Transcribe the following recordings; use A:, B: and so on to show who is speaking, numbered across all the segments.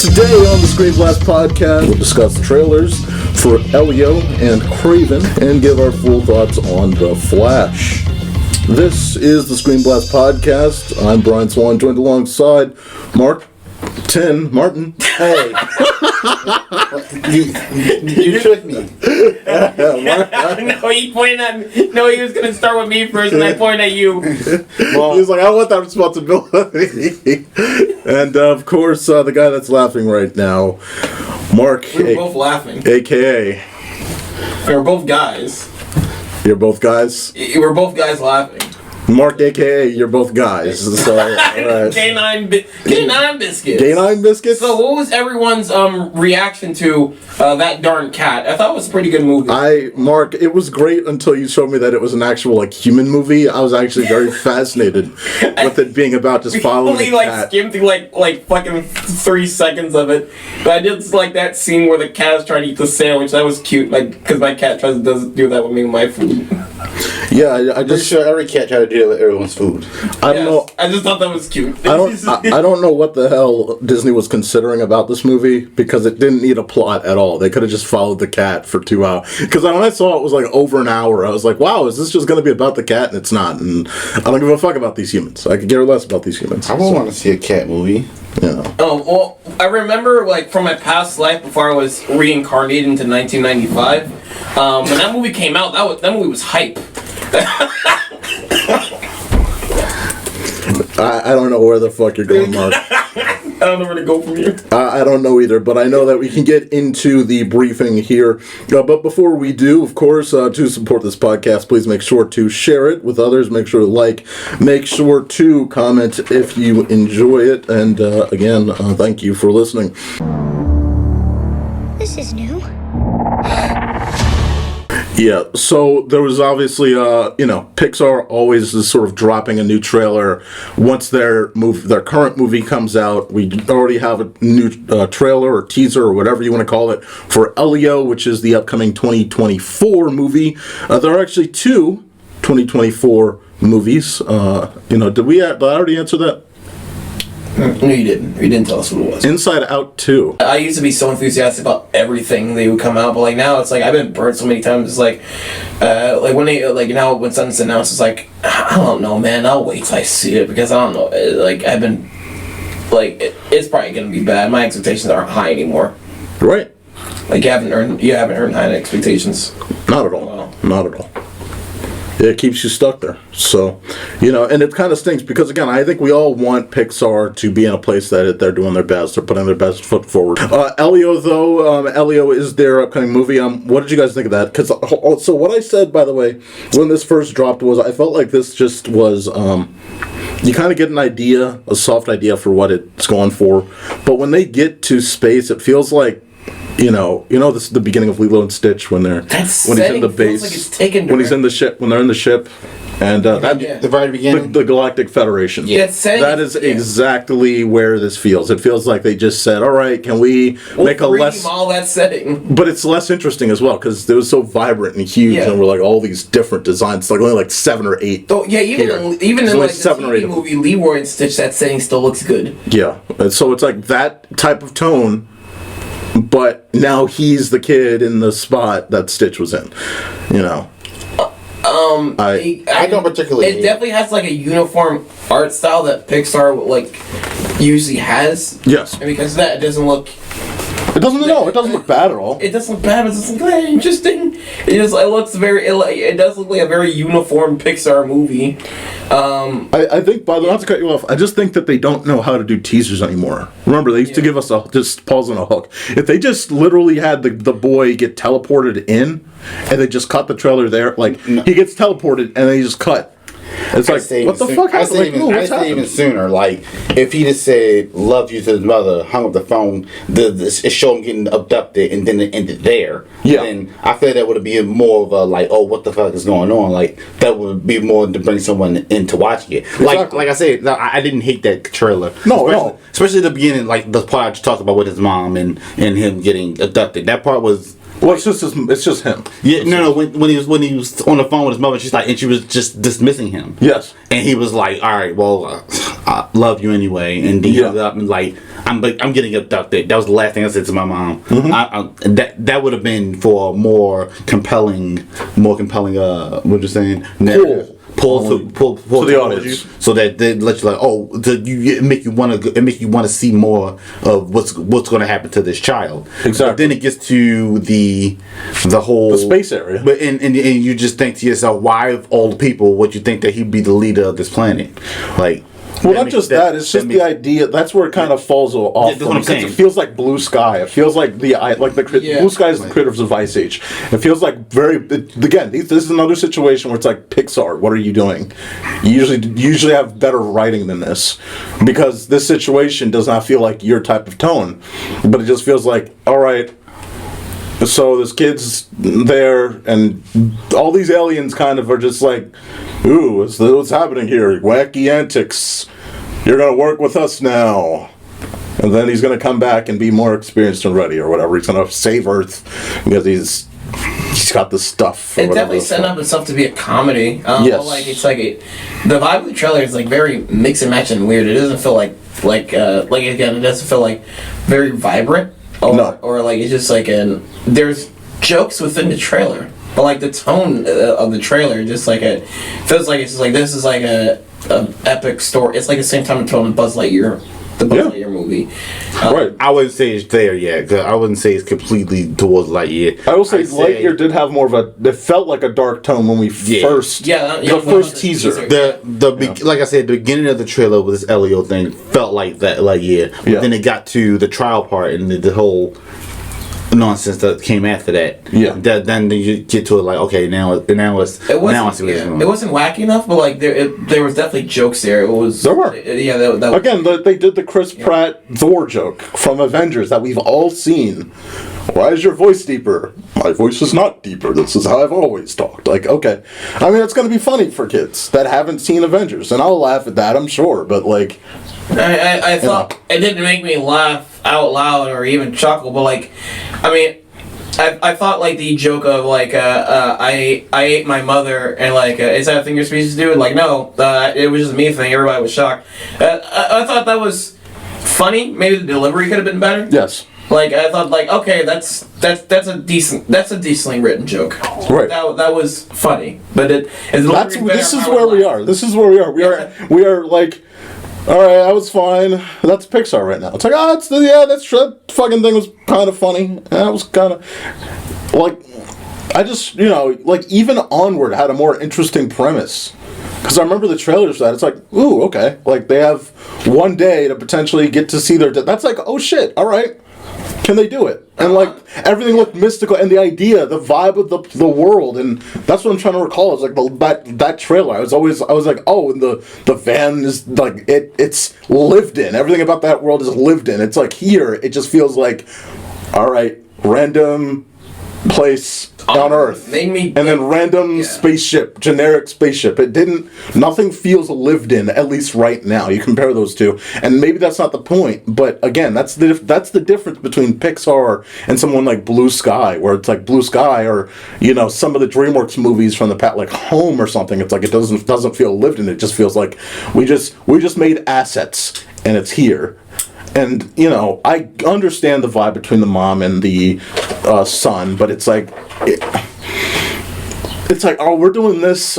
A: Today on the ScreenBlast podcast, we'll discuss trailers for Elio and Kraven and give our full thoughts on The Flash. This is the ScreenBlast podcast. I'm Bryan Swan, joined alongside Martin.
B: Hey. you tricked me.
C: No, he pointed at me. No, he was going to start with me first, and I pointed at you.
A: Well, he was like, I want that responsibility. And, of course, the guy that's laughing right now, Mark.
C: We're both laughing.
A: A.K.A.
C: We're both guys.
A: You're both guys?
C: We're both guys laughing.
A: Mark, a.k.a. you're both guys. So, right.
C: Canine biscuits.
A: Canine biscuits?
C: So what was everyone's reaction to that darn cat? I thought it was a pretty good movie.
A: Mark, it was great until you showed me that it was an actual human movie. I was actually very fascinated with it being about just following a cat.
C: Skimmed through like fucking 3 seconds of it. But I did like that scene where the cat is trying to eat the sandwich. That was cute, because my cat does do that with me with my food.
A: Yeah, I just
B: sure every cat tried to do that with everyone's food.
A: I don't know.
C: I just thought that was cute.
A: I don't know what the hell Disney was considering about this movie, because it didn't need a plot at all. They could have just followed the cat for 2 hours. Because when I saw it was like over an hour, I was like, wow, is this just going to be about the cat? And it's not. And I don't give a fuck about these humans. I could care less about these humans.
B: I would want to see a cat movie.
A: Yeah.
C: Oh, well, I remember, from my past life before I was reincarnated into 1995, when that movie came out, that movie was hype.
A: I don't know where the fuck you're going, Mark.
C: I don't know where to go from here.
A: I don't know either, but I know that we can get into the briefing here. But before we do, of course, to support this podcast, please make sure to share it with others. Make sure to like. Make sure to comment if you enjoy it. And again, thank you for listening.
D: This is new.
A: Yeah, so there was obviously, Pixar always is sort of dropping a new trailer once their current movie comes out. We already have a new trailer or teaser or whatever you want to call it for Elio, which is the upcoming 2024 movie. There are actually 2 2024 movies. Did I already answer that?
C: No, you didn't. You didn't tell us what it was.
A: Inside Out 2.
C: I used to be so enthusiastic about everything that would come out, but now it's I've been burnt so many times. It's when they now when something's announced, it's I don't know, man. I'll wait till I see it, because I don't know. I've been it's probably gonna be bad. My expectations aren't high anymore.
A: Right.
C: You haven't earned high expectations.
A: Not at all.
C: Wow.
A: Not at all. It keeps you stuck there. So, and it kind of stinks, because, again, I think we all want Pixar to be in a place that they're doing their best. They're putting their best foot forward. Elio, though, Elio is their upcoming movie. What did you guys think of that? Because, so what I said, by the way, when this first dropped was I felt like this just was, you kind of get an idea, a soft idea for what it's going for. But when they get to space, it feels like, this is the beginning of Lilo and Stitch when he's in the base, when he's in the ship, when they're in the ship, and
B: the very beginning,
A: the Galactic Federation.
C: Yeah,
A: that is exactly where this feels. It feels like they just said, "All right, can we make a less
C: all that setting?"
A: But it's less interesting as well, because it was so vibrant and huge, and we're all these different designs. It's only 7 or 8.
C: Oh yeah, even in the TV movie Leroy and Stitch, that setting still looks good.
A: Yeah, and so it's that type of tone. But now he's the kid in the spot that Stitch was in,
B: I don't particularly.
C: It definitely has a uniform art style that Pixar usually has.
A: Yes.
C: And because of that, it doesn't look.
A: It doesn't look bad at all.
C: It doesn't look bad, but it's interesting. It does look like a very uniform Pixar movie.
A: I think, by the way, not to cut you off, I just think that they don't know how to do teasers anymore. Remember, they used to give us just pause on a hook. If they just literally had the boy get teleported in, and they just cut the trailer there, he gets teleported, and they just cut. It's what the fuck happened?
B: I say even sooner. If he just said "love you" to his mother, hung up the phone, it showed him getting abducted, and then it ended there.
A: Yeah.
B: And I feel that would be more of a oh, what the fuck is going on? That would be more to bring someone into watching it.
A: Exactly.
B: Like I said, I didn't hate that trailer.
A: No,
B: especially the beginning, the part I just talked about with his mom and him getting abducted. That part was.
A: Well, it's just him.
B: Yeah, no. When he was on the phone with his mother, and she was just dismissing him.
A: Yes.
B: And he was like, "All right, well, I love you anyway." And he ended up and I I'm getting abducted. That was the last thing I said to my mom. That would have been for more compelling. What you're saying? Pull to
A: the audience,
B: so that they let you like, it make you want to see more of what's going to happen to this child.
A: Exactly.
B: But then it gets to the whole
A: space area.
B: But and you just think to yourself, why of all the people would you think that he'd be the leader of this planet? Like.
A: Well, not just that. It's just the idea. That's where it kind of falls off.
B: That's what I'm saying.
A: It feels like Blue Sky. It feels like Blue Sky is the creators of Ice Age. It feels like again. This is another situation where it's like Pixar. What are you doing? You usually have better writing than this, because this situation does not feel like your type of tone, but it just feels like, all right. So this kid's there, and all these aliens kind of are just like, ooh, what's happening here? Wacky antics. You're going to work with us now. And then he's going to come back and be more experienced and ready or whatever. He's going to save Earth because he's got this stuff.
C: It definitely set up itself to be a comedy.
A: Yes.
C: Like the vibe of the trailer is like very mix and match and weird. It doesn't feel like again, it doesn't feel like very vibrant. Or like it's just like there's jokes within the trailer, but like the tone of the trailer just like it feels like it's just like this is like a epic story. It's like the same time and tone of Buzz Lightyear, the Buzz Lightyear movie.
B: Right. I wouldn't say it's there yet. Cause I wouldn't say it's completely towards Lightyear.
A: I will say Lightyear did have more of it felt like a dark tone when we first the first teaser.
B: Like I said, the beginning of the trailer with this Elio thing felt like that Lightyear. But then it got to the trial part and the whole nonsense that came after that.
A: Yeah.
B: Then you get to it like, okay, now I see what's going on.
C: It wasn't wacky enough, but like there was definitely jokes there.
A: There were. Again, they did the Chris Pratt Thor joke from Avengers that we've all seen. Why is your voice deeper? My voice is not deeper. This is how I've always talked. Like, okay. I mean, it's going to be funny for kids that haven't seen Avengers, and I'll laugh at that, I'm sure, but like...
C: I thought it didn't make me laugh out loud or even chuckle, but like, I mean, I thought like the joke of like I ate my mother and like is that a thing you're supposed to do? And like no, it was just a me thing. Everybody was shocked. I thought that was funny. Maybe the delivery could have been better.
A: Yes.
C: Like I thought, like okay, that's a decently written joke.
A: Right.
C: That was funny, but
A: this is where we are. This is where we are. We are like. All right, I was fine. That's Pixar right now. It's like, that fucking thing was kind of funny. That was kind of like, I just like even Onward had a more interesting premise. Because I remember the trailers for that. It's like, ooh, okay. Like they have one day to potentially get to see their. That's like, oh shit. All right. Can they do it? And like everything looked mystical, and the idea, the vibe of the world, and that's what I'm trying to recall. Is like that trailer. I was like, oh, and the van is like it's lived in. Everything about that world is lived in. It's like here, it just feels like, all right, random place on Earth, and then random spaceship, generic spaceship. Nothing feels lived in, at least right now. You compare those two, and maybe that's not the point, but again, that's the difference between Pixar and someone like Blue Sky, where it's like Blue Sky or some of the DreamWorks movies from the past, like Home or something. It's like it doesn't feel lived in. It just feels like we just made assets and it's here. And, I understand the vibe between the mom and the son, but it's like, oh, we're doing this.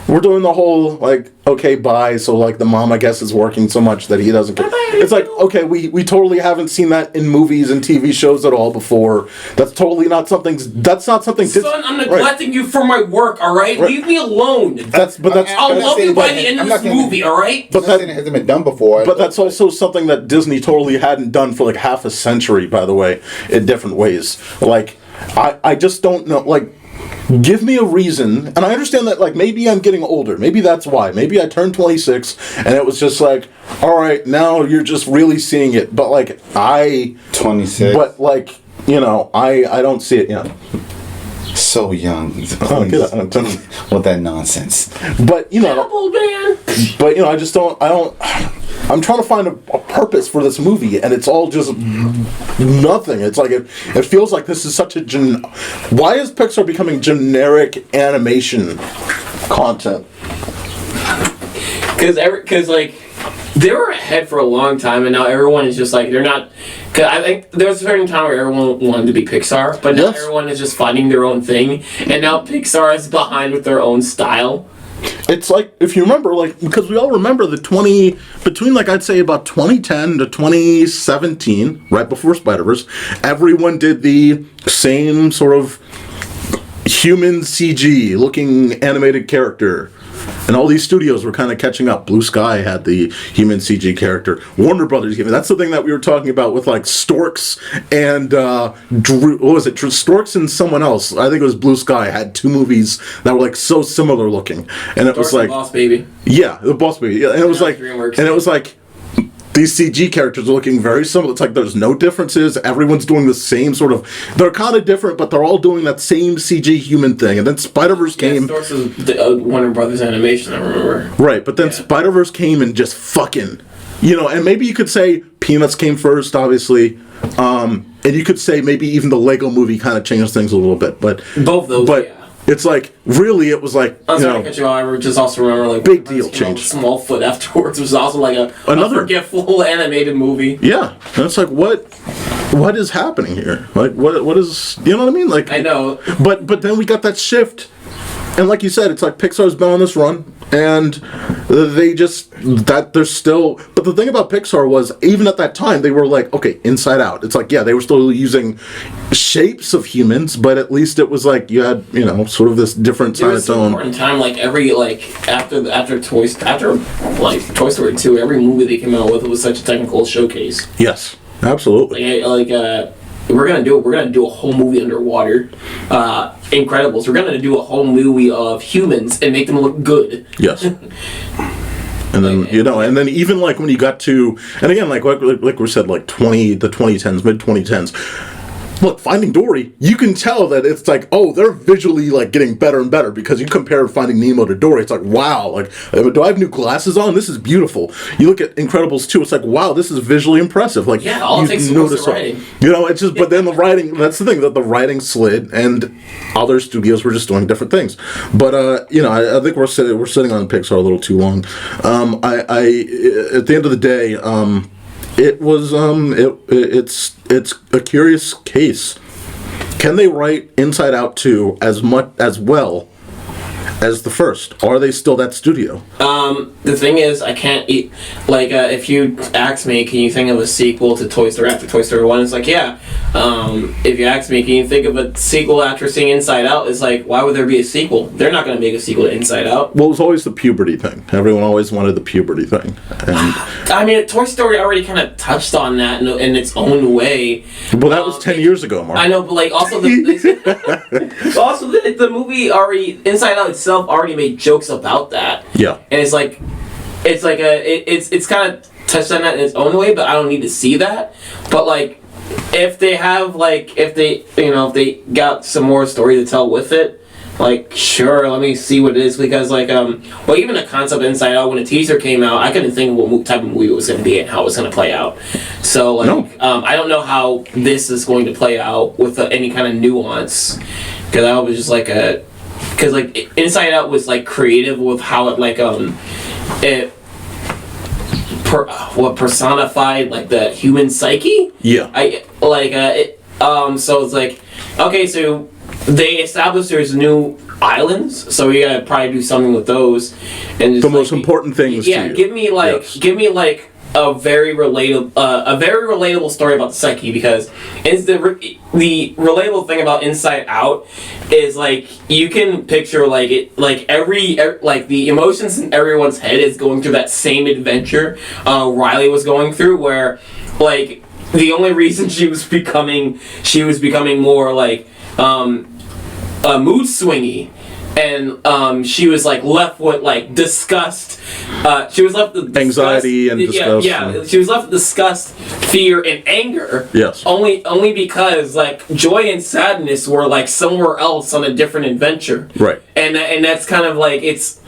A: We're doing the whole, like, okay, bye. So, like, the mom, I guess, is working so much that he doesn't care. It's like, okay, we totally haven't seen that in movies and TV shows at all before. That's totally not something. That's not something.
C: Son, I'm neglecting you for my work. All right, leave me alone. I'll love you by the end of this movie. All right.
B: But that hasn't been done before.
A: But that's also something that Disney totally hadn't done for like half a century. By the way, in different ways. Like, I just don't know. Like, give me a reason, and I understand that, like, maybe I'm getting older. Maybe that's why. Maybe I turned 26, and it was just like, all right, now you're just really seeing it. But, like,
B: 26.
A: But, like, I don't see it,
B: So young. With that nonsense.
A: But,
C: old man.
A: But, I just don't, I'm trying to find a purpose for this movie, and it's all just nothing. It's like, it feels like this is such a why is Pixar becoming generic animation content?
C: Because like, They were ahead for a long time, and now everyone is just like, they're not. Cause I think there was a certain time where everyone wanted to be Pixar, but now everyone is just finding their own thing, and now Pixar is behind with their own style.
A: It's like, if you remember, like, because we all remember between like I'd say about 2010 to 2017, right before Snyderverse, everyone did the same sort of human CG looking animated character. And all these studios were kind of catching up. Blue Sky had the human CG character. Warner Brothers gave it. That's the thing that we were talking about with like Storks and what was it? Storks and someone else. I think it was Blue Sky had two movies that were like so similar looking, and it was like
C: Boss Baby.
A: Yeah, the Boss Baby. Yeah, and it was like,
C: DreamWorks.
A: and it was like. These CG characters are looking very similar. It's like there's no differences. Everyone's doing the same sort of... They're kind of different, but they're all doing that same CG human thing. And then Snyderverse came...
C: Yeah, Storks was Warner Brothers animation, I remember.
A: Right, but then Snyderverse came and just fucking... and maybe you could say Peanuts came first, obviously. And you could say maybe even the Lego movie kind of changed things a little bit. But
C: both those, yeah.
A: It's like, really, it was like,
C: I'm sorry to cut you off, I just also remember, like,
A: big deal change.
C: Smallfoot afterwards, which was also like a forgetful animated movie.
A: Yeah, and it's like, what is happening here? Like, what is, you know what I mean? Like,
C: I know.
A: But then we got that shift, and like you said, it's like Pixar's been on this run, and they're still. But the thing about Pixar was, even at that time, they were like, okay, Inside Out. It's like, yeah, they were still using shapes of humans, but at least it was like you had, sort of this different side of its own.
C: Important time, like after Toy Story 2, every movie they came out with was such a technical showcase.
A: Yes, absolutely.
C: We're gonna do a whole movie underwater. Incredibles. We're gonna do a whole movie of humans and make them look good.
A: Yes. And then and then even like when you got to, and again like we said, like the 2010s, mid 2010s. Look, Finding Dory, you can tell that it's like, oh, they're visually like getting better and better, because you compare Finding Nemo to Dory, it's like, wow, like, do I have new glasses on? This is beautiful. You look at Incredibles 2, it's like, wow, this is visually impressive. Like,
C: yeah, all it takes is the writing.
A: It's just, but then the writing, that's the thing, that the writing slid, and other studios were just doing different things. But I think we're sitting on Pixar a little too long. At the end of the day, it was it's a curious case. Can they write Inside Out 2 as well as the first? Are they still that studio?
C: The thing is, I can't eat. Like, if you ask me, can you think of a sequel to Toy Story after Toy Story 1? It's like, yeah. If you ask me, can you think of a sequel after seeing Inside Out? It's like, why would there be a sequel? They're not going to make a sequel to Inside Out.
A: Well, it was always the puberty thing. Everyone always wanted the puberty thing. And
C: I mean, Toy Story already kind of touched on that in its own way.
A: Well, that was 10 years ago, Mark.
C: I know, but like, also the movie already, Inside Out itself already made jokes about that.
A: Yeah. And
C: it's kind of touched on that in its own way, but I don't need to see that. But like, if they got some more story to tell with it, like, sure, let me see what it is, because like, even the concept of Inside Out, when a teaser came out, I couldn't think of what type of movie it was going to be and how it was going to play out. So like, no. I don't know how this is going to play out with any kind of nuance, because I was just like because like Inside Out was like creative with how it like personified like the human psyche.
A: Yeah.
C: So it's like, okay, so they established there's new islands, so we gotta probably do something with those. And
A: the most important things.
C: Yeah, give me like a very relatable story about the psyche, because it's the relatable thing about Inside Out is like you can picture like it, like every like the emotions in everyone's head is going through that same adventure Riley was going through, where like the only reason she was becoming more like mood swingy, and she was like left with like disgust. She was left with
A: anxiety and disgust.
C: Yeah. She was left with disgust, fear, and anger.
A: Yes.
C: Only because like joy and sadness were like somewhere else on a different adventure.
A: Right.
C: And that's kind of like it's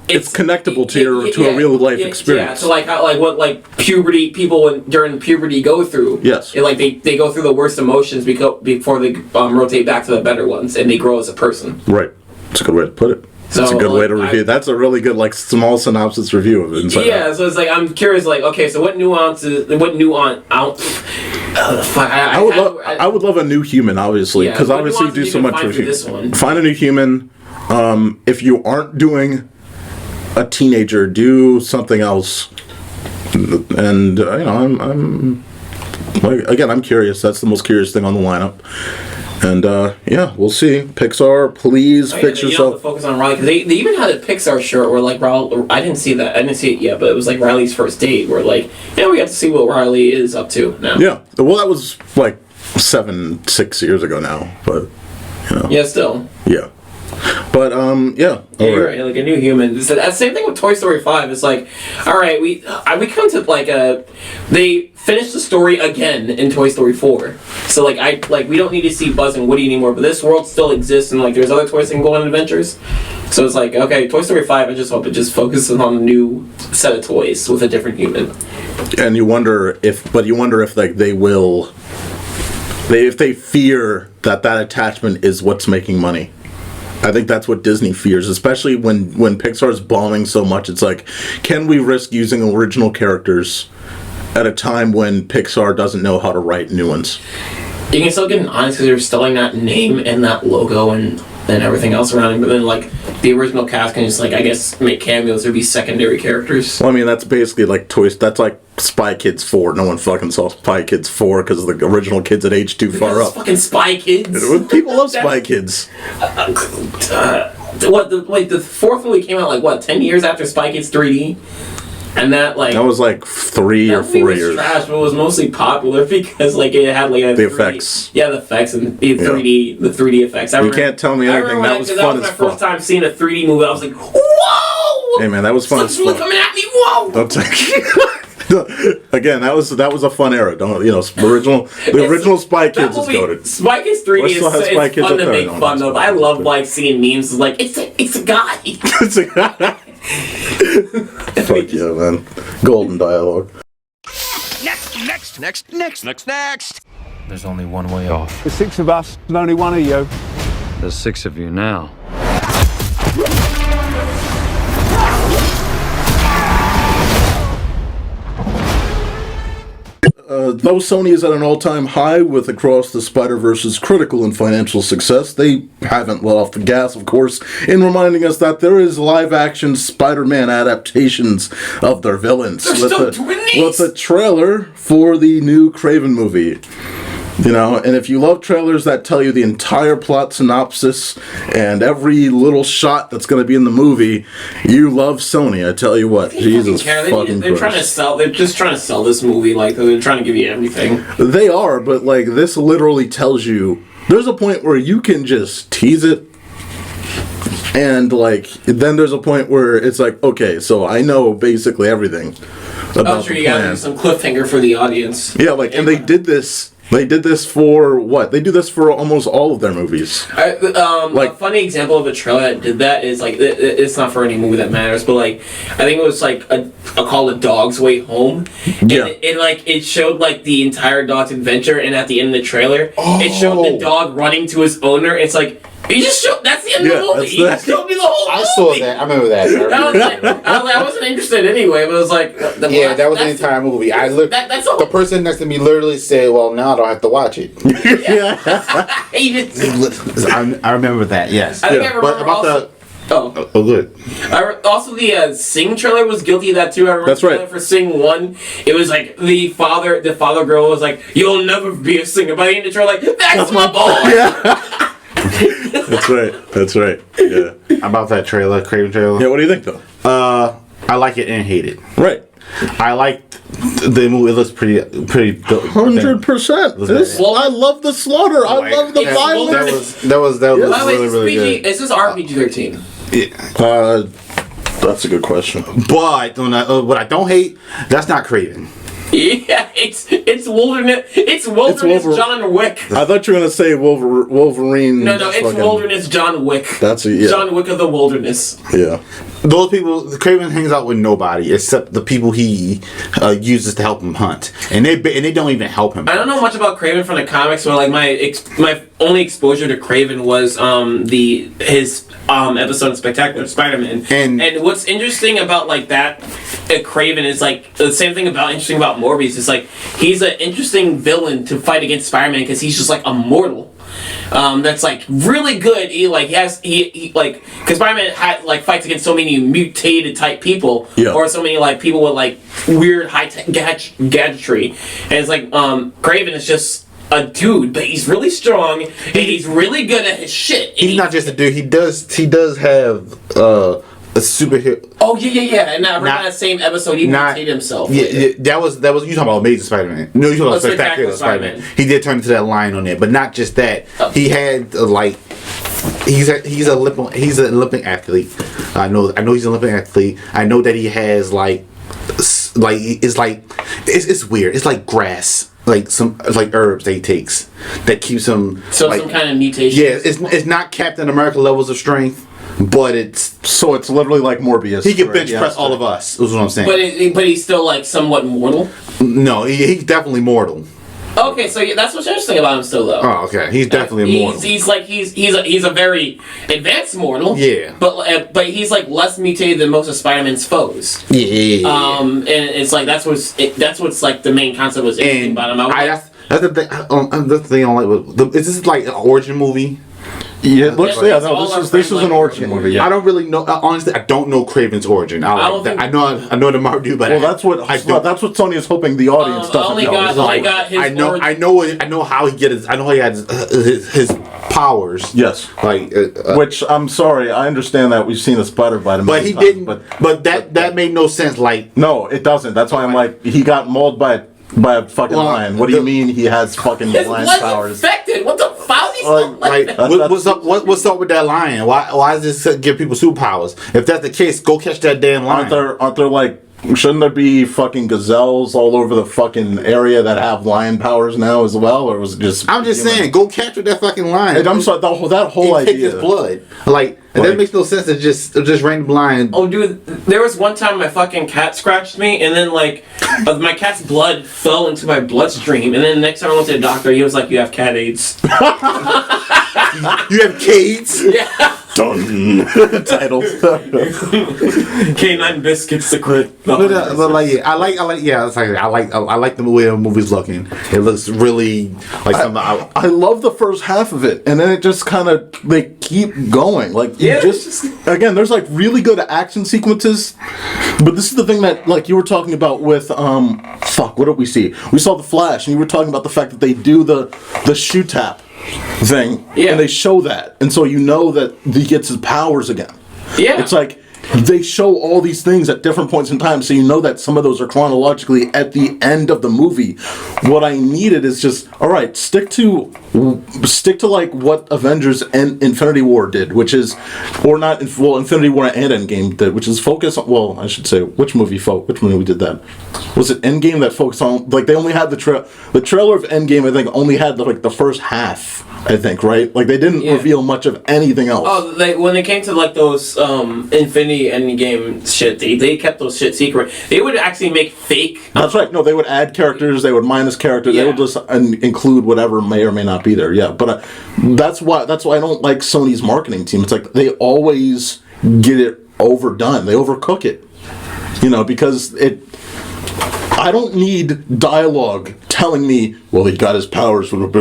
A: connectable to a real life experience.
C: Yeah, so like how, like what like puberty people during puberty go through.
A: Yes.
C: Like they go through the worst emotions before they rotate back to the better ones, and they grow as a person.
A: Right. That's a good way to put it. That's a good way to review. That's a really good, like, small synopsis review of it.
C: Yeah, so it's like, I'm curious, like, okay, so what nuances,
A: I would love a new human, obviously, because obviously you do so much review. Find a new human. If you aren't doing a teenager, do something else. And I'm like, again, I'm curious. That's the most curious thing on the lineup. And yeah, we'll see. Pixar, please fix yourself.
C: You have to focus on Riley, because they even had a Pixar shirt where, like, Riley, I didn't see it yet, but it was like Riley's first date, where, like, we got to see what Riley is up to now.
A: Yeah, well, that was like 6 years ago now, but
C: yeah, still.
A: Yeah. But yeah,
C: you're right. Like a new human. So that same thing with Toy Story 5. It's like, all right, we come to like they finished the story again in Toy Story 4. So like we don't need to see Buzz and Woody anymore. But this world still exists, and like there's other toys that can go on adventures. So it's like, okay, Toy Story 5. I just hope it just focuses on a new set of toys with a different human.
A: And you wonder if like they will, if they fear that attachment is what's making money. I think that's what Disney fears, especially when Pixar's bombing so much. It's like, can we risk using original characters at a time when Pixar doesn't know how to write new ones?
C: You can still get an honest because they're stealing that name and that logo and everything else around it, but then like the original cast can just like, I guess, make cameos or be secondary characters.
A: Well, I mean, that's basically like toys. That's like Spy Kids 4. No one fucking saw Spy Kids 4 because the original kids had aged too far up.
C: Fucking Spy Kids.
A: People love Spy Kids.
C: The fourth movie came out like what, 10 years after Spy Kids 3D? And that
A: was like 3 or 4 years.
C: Trash, but it was mostly popular because like it had like
A: the effects.
C: Yeah, the effects and the 3D, the 3D effects.
A: You can't tell me anything. That was fun as fuck.
C: That was my first time seeing a 3D movie. I was like, whoa!
A: Hey man, that was fun as fuck.
C: Coming at me, whoa!
A: Don't take. Again, that was a fun era. The original Spy Kids is goated.
C: Spy Kids 3D is fun to make fun of. I love like seeing memes like it's a guy.
A: It's a guy. Fuck yeah, man. Golden dialogue.
D: Next.
E: There's only one way off.
F: There's 6 of us, and only one of you.
E: There's 6 of you now.
A: Though Sony is at an all-time high with Across the Spider-Verse's critical and financial success, they haven't let off the gas, of course, in reminding us that there is live-action Spider-Man adaptations of their villains. With a trailer for the new Kraven movie. And if you love trailers that tell you the entire plot synopsis and every little shot that's going to be in the movie, you love Sony. I tell you what, Jesus fucking Christ.
C: They're just trying to sell this movie. Like they're trying to give you everything.
A: They are, but like this literally tells you. There's a point where you can just tease it, and like then there's a point where it's like, okay, so I know basically everything about the
C: you gotta do some cliffhanger for the audience.
A: Yeah, like, and they did this. They did this for what? They do this for almost all of their movies.
C: A funny example of a trailer that did that is like it's not for any movie that matters, but like I think it was like a called A Dog's Way Home.
A: Yeah.
C: And it showed like the entire dog's adventure, and at the end of the trailer, it showed the dog running to his owner. It's like. He just showed. That's the end of the movie. He just showed me the whole movie.
D: I saw that. I remember that.
C: I wasn't interested anyway, but it was like.
D: That was the entire movie. I looked.
C: That's all.
D: The person next to me literally said, "Well, now I don't have to watch it." I remember that. Yes.
C: I think I remember also.
D: Oh, good.
C: Also, the Sing trailer was guilty of that too. I remember
A: That's right.
C: For Sing 1, it was like the father girl was like, "You'll never be a singer." By the end of the trailer, like, that's my boy.
A: Yeah. That's right. Yeah.
D: About that trailer, Kraven trailer.
A: Yeah, what do you think though?
D: I like it and hate it.
A: Right.
D: I like the movie. It looks pretty.
A: 100%. I love the slaughter. I love the violence.
D: That was really good.
C: Is this RPG-13?
D: Yeah.
A: That's a good question.
D: But what I don't hate, that's not Kraven.
C: Yeah, it's Wilderness. It's Wilderness John Wick.
A: I thought you were gonna say Wolverine.
C: No, it's Wilderness John Wick.
A: That's
C: John Wick of the Wilderness.
A: Yeah.
B: those people, Kraven hangs out with nobody except the people he uses to help him hunt, and they don't even help him.
C: I don't know much about Kraven from the comics, but like my only exposure to Kraven was his episode of Spectacular Spider-Man. And what's interesting about like that Kraven is like the same thing interesting about Morbius is like he's an interesting villain to fight against Spider-Man because he's just like immortal. That's like really good. He like because Spider-Man fights against so many mutated type people, or so many like people with like weird high tech gadgetry, and it's like Kraven is just a dude, but he's really strong and he's really good at his shit.
B: He's not just a dude. He does have a superhero.
C: Oh yeah. And now in that same episode, he mutated himself.
B: Yeah, that was you talking about Amazing Spider-Man. No, you talking about Spectacular Spider-Man. He did turn into that line on there, but not just that. He had like he's an Olympic athlete. I know he's an Olympic athlete. I know that he has like it's weird. It's like grass. Like some herbs that he takes that keeps him
C: some kind of mutation.
B: Yeah, it's not Captain America levels of strength, but it's
A: literally like Morbius.
B: He can bench press all of us. Is what I'm saying.
C: But he's still like somewhat mortal.
B: No, he's definitely mortal.
C: Okay, so that's what's interesting about him still, though.
B: Oh, okay. He's definitely immortal.
C: He's a very advanced mortal.
B: Yeah.
C: But he's like less mutated than most of Spider-Man's foes.
B: Yeah.
C: And it's like that's what's like the main concept was interesting about him.
B: That's the thing. That's the thing I like. Is this like an origin movie?
A: Yeah, this is an origin movie. Yeah.
B: I don't really know. Honestly, I don't know Craven's origin. I know the Marvel, but
A: that's what Sony is hoping the audience doesn't know.
B: I know how he gets. I know he has his powers.
A: Yes, which I'm sorry, I understand that we've seen a spider bite him,
B: but he didn't. But that made no sense. Like
A: no, it doesn't. That's why I'm like he got mauled by a fucking lion. What do you mean he has fucking lion powers?
C: Infected. What the fuck?
B: What's up with that lion? Why does this give people superpowers? If that's the case, go catch that damn lion.
A: Aren't there like shouldn't there be fucking gazelles all over the fucking area that have lion powers now as well, or was it just?
B: I'm just saying, go capture that fucking lion.
A: And I'm sorry, that whole idea.
B: Take his blood, that makes no sense. It's just random lion.
C: Oh, dude, there was one time my fucking cat scratched me, and then like my cat's blood fell into my bloodstream, and then the next time I went to the doctor, he was like, "You have cat AIDS."
B: You have AIDS?
C: Yeah.
A: Done. Title.
C: Canine Biscuits the quit.
B: I like the way the movie's looking. It looks really like something.
A: I love the first half of it, and then it just kind of they keep going. Like again, there's like really good action sequences, but this is the thing that like you were talking about with what did we see? We saw the Flash, and you were talking about the fact that they do the shoe tap thing, and they show that, and so you know that he gets his powers again. Yeah, it's like they show all these things at different points in time, so you know that some of those are chronologically at the end of the movie. What I needed is just stick to like what Avengers and Infinity War did, which is, or not, Infinity War and Endgame did, which is focus on. Well, I should say which movie did that? Was it Endgame that focused on like they only had the trailer of Endgame? I think only had the first half. I think right, like they didn't reveal much of anything else.
C: Oh, when they came to like those Infinity Endgame shit, they kept those shit secret. They would actually make fake.
A: That's right. No, they would add characters. They would minus characters. They would just include whatever may or may not be there. Yeah, but that's why I don't like Sony's marketing team. It's like they always get it overdone. They overcook it. Because I don't need dialogue telling me, well, he got his powers from and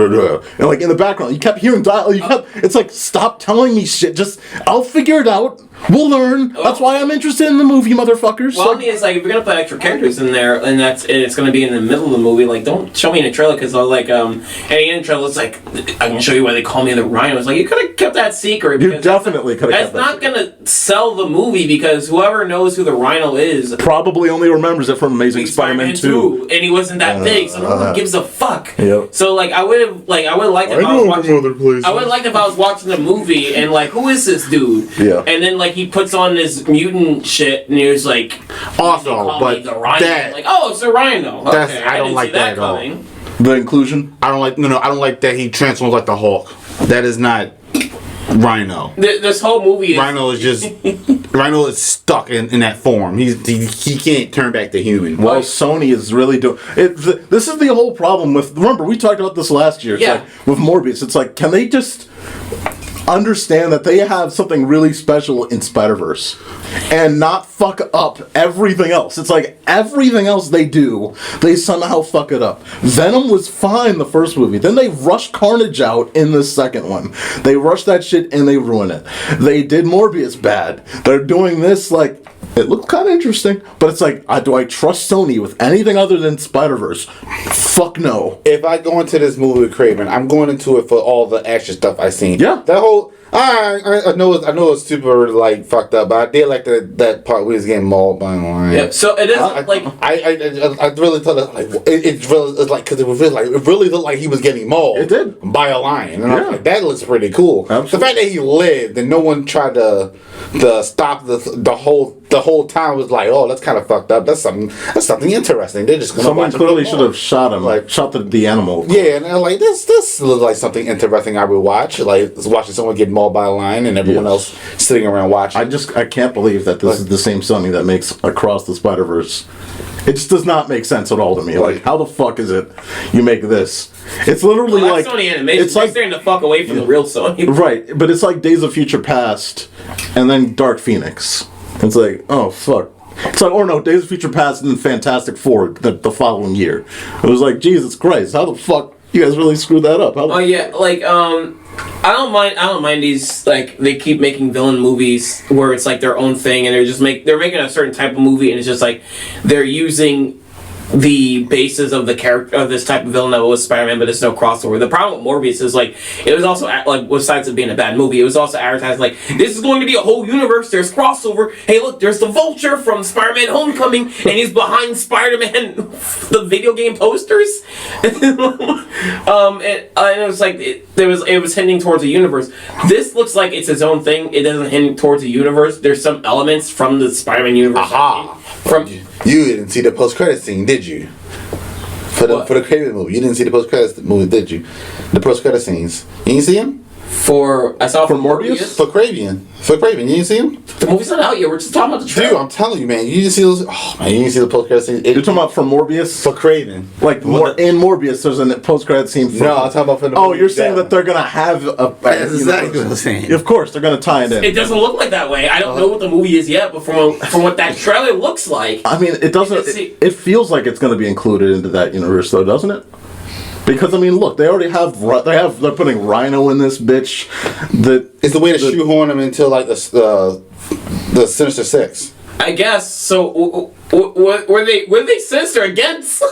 A: like in the background, you kept hearing dialogue. It's like, stop telling me shit. Just, I'll figure it out. We'll learn. That's why I'm interested in the movie, motherfuckers.
C: Well, I mean, it's like if you're gonna put extra characters in there, and it's gonna be in the middle of the movie. Like, don't show me in a trailer because I'll like in the trailer, it's like I can show you why they call me the Rhino. It's like you could have kept that secret.
A: You definitely could have.
C: That's not gonna sell the movie because whoever knows who the Rhino is
A: probably only remembers it from Amazing Spider-Man 2,
C: and he wasn't that big, so no one gives a fuck.
A: Yep.
C: So like I would like if I was watching the movie and like who is this dude?
A: Yeah.
C: And then like he puts on this mutant shit and he was like
B: also, but
C: the Rhino. Like, oh, it's the Rhino. Okay,
B: I don't like that at all.
A: The inclusion?
B: I don't like that he transforms like the Hulk. That is not Rhino.
C: This whole movie
B: Rhino is just Rhino is stuck in that form. He can't turn back to human.
A: Well, Sony is really doing it. This is the whole problem with. Remember, we talked about this last year. It's
C: Yeah.
A: like, with Morbius, it's like, can they just understand that they have something really special in Spider-Verse and not fuck up everything else? It's like everything else they do, they somehow fuck it up. Venom was fine the first movie. Then they rushed Carnage out in the second one. They rushed that shit and they ruin it. They did Morbius bad. They're doing this like, it looked kind of interesting, but it's like, do I trust Sony with anything other than Spider-Verse? Fuck no.
B: If I go into this movie with Kraven, I'm going into it for all the action stuff I seen.
A: Yeah.
B: That whole I know it's super like fucked up, but I did like that part where he's getting mauled by a lion.
C: Yeah, so it isn't like
B: I really thought it's like because it really looked like he was getting mauled.
A: It did.
B: By a lion, and I was like, that looks pretty cool.
A: Absolutely.
B: The fact that he lived and no one tried to stop the whole time was like, oh, that's kind of fucked up. That's something interesting. They're just gonna
A: Someone
B: watch him
A: clearly
B: get
A: should
B: mauled.
A: have shot him, like shot the animal.
B: Yeah, and I'm like, this looks like something interesting I would watch. Like watching someone get mauled by a lion and everyone else sitting around watching.
A: I can't believe that this is the same Sony that makes Across the Spider-Verse. It just does not make sense at all to me. Like, how the fuck is it you make this? It's literally
C: well,
A: like
C: that's Sony Animation.
A: it's like
C: They're starting to fuck away from the real Sony.
A: right, but it's like Days of Future Past, and then Dark Phoenix. It's like, oh fuck. It's like, or no, Days of Future Past and then Fantastic Four the following year. It was like, Jesus Christ, how the fuck you guys really screwed that up?
C: Oh yeah, like I don't mind these, like, they keep making villain movies where it's like their own thing and they're making a certain type of movie and it's just like they're using the basis of the character of this type of villain that was Spider-Man, but there's no crossover. The problem with Morbius is like it was also like, besides it being a bad movie, it was also advertised like this is going to be a whole universe. There's crossover. Hey, look, there's the Vulture from Spider-Man: Homecoming, and he's behind Spider-Man the video game posters. And it was like it was hinting towards a universe. This looks like it's its own thing. It doesn't hint towards a universe. There's some elements from the Spider-Man universe.
B: Aha!
C: From
B: You didn't see the post-credit scene, did you? For the Kraven movie, you didn't see the post-credit movie, did you? The post-credit scenes, you didn't see him?
C: I saw for Morbius.
B: For Kraven, you didn't see him?
C: The movie's not out yet. We're just talking about the trailer.
B: Dude, I'm telling you, man, you didn't see those. Oh man, you didn't see the post-credit scene.
A: You're talking about for Morbius?
B: For Kraven,
A: Like in Morbius, there's a post-credit scene. For
B: no, I'm talking about for the.
A: Oh, you're saying that they're gonna have a.
B: That's exactly what I'm saying.
A: Of course, they're gonna tie it in.
C: It doesn't look like that way. I don't know what the movie is yet, but from what that trailer looks like,
A: I mean, it doesn't. It feels like it's gonna be included into that universe, though, doesn't it? Because I mean, look, they already they're putting Rhino in this bitch.
B: It's the way to shoehorn him into like the Sinister Six.
C: I guess. So were they sinister against?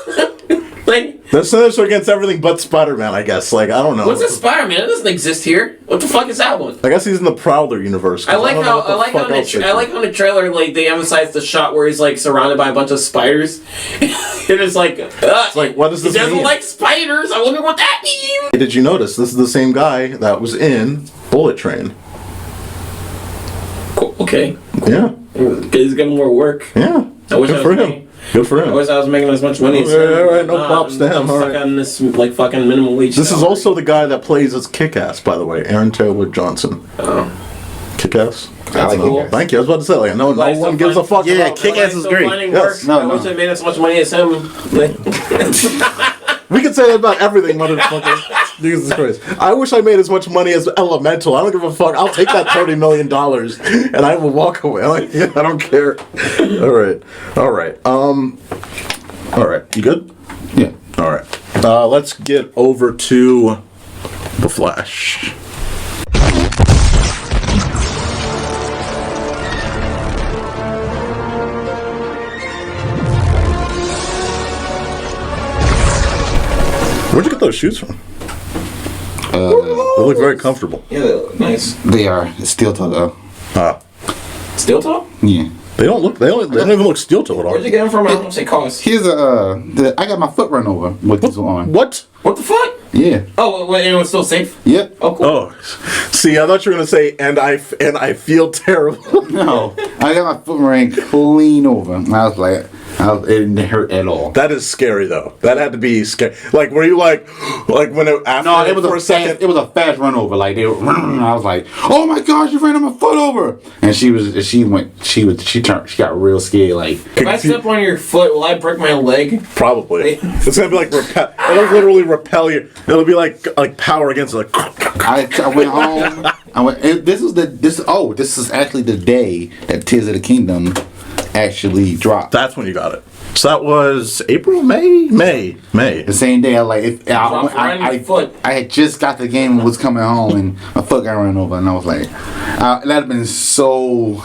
C: Like,
A: they're sinister against everything but Spider-Man, I guess. Like, I don't know.
C: What's a Spider-Man? It doesn't exist here. What the fuck is that one?
A: I guess he's in the Prowler universe.
C: I like how in the trailer, like, they emphasize the shot where he's like surrounded by a bunch of spiders. And it's like
A: what does this mean?
C: He doesn't like spiders. I wonder what that means.
A: Did you notice this is the same guy that was in Bullet Train?
C: Cool. Okay.
A: Yeah.
C: He's getting more work.
A: Yeah. Good for him. Good for him.
C: I wish I was making as much money as him.
A: All right, no props to him. All right.
C: On this like fucking minimum wage.
A: This is also the guy that plays as Kick-Ass, by the way, Aaron Taylor Johnson.
C: Oh.
A: Kick-Ass.
C: That's cool.
A: Thank you. I was about to say, like, no one gives a fuck.
B: Yeah,
A: about
B: Kick-Ass is great.
A: Yes.
C: I wish I made as much money as him.
A: We can say that about everything, motherfucker. Jesus Christ. I wish I made as much money as Elemental. I don't give a fuck. I'll take that $30 million and I will walk away. Like, yeah, I don't care. All right. All right. You good?
B: Yeah.
A: All right. Let's get over to The Flash. Where'd you get those shoes from? They look very comfortable.
C: Yeah, they look nice.
B: They are. It's steel toe though.
C: Steel toe?
B: Yeah.
A: They don't even look steel toe at all.
C: Where'd you get them from? I don't say cost.
B: Here's I got my foot run over with this on.
A: What?
C: What the fuck?
B: Yeah.
C: Oh, wait, and it was still safe?
B: Yep.
C: Oh, cool.
A: Oh, see, I thought you were gonna say, and I feel terrible.
B: No, I got my foot ran clean over. And I was like, It didn't hurt at all.
A: That is scary though. That had to be scary. Like, were you like when it after
B: No, it was
A: for a second?
B: It was a fast run over. Like they were, I was like, "Oh my gosh, you ran my foot over!" And she got real scared. Like,
C: if I step on your foot, will I break my leg?
A: Probably. It's gonna be like repel. It'll literally repel you. It'll be like power against like.
B: I went home. This is actually the day that Tears of the Kingdom actually dropped.
A: That's when you got it. So that was April, May.
B: The same day,
C: Foot.
B: I had just got the game and was coming home, and my foot got run over, and I was like, that'd have been so.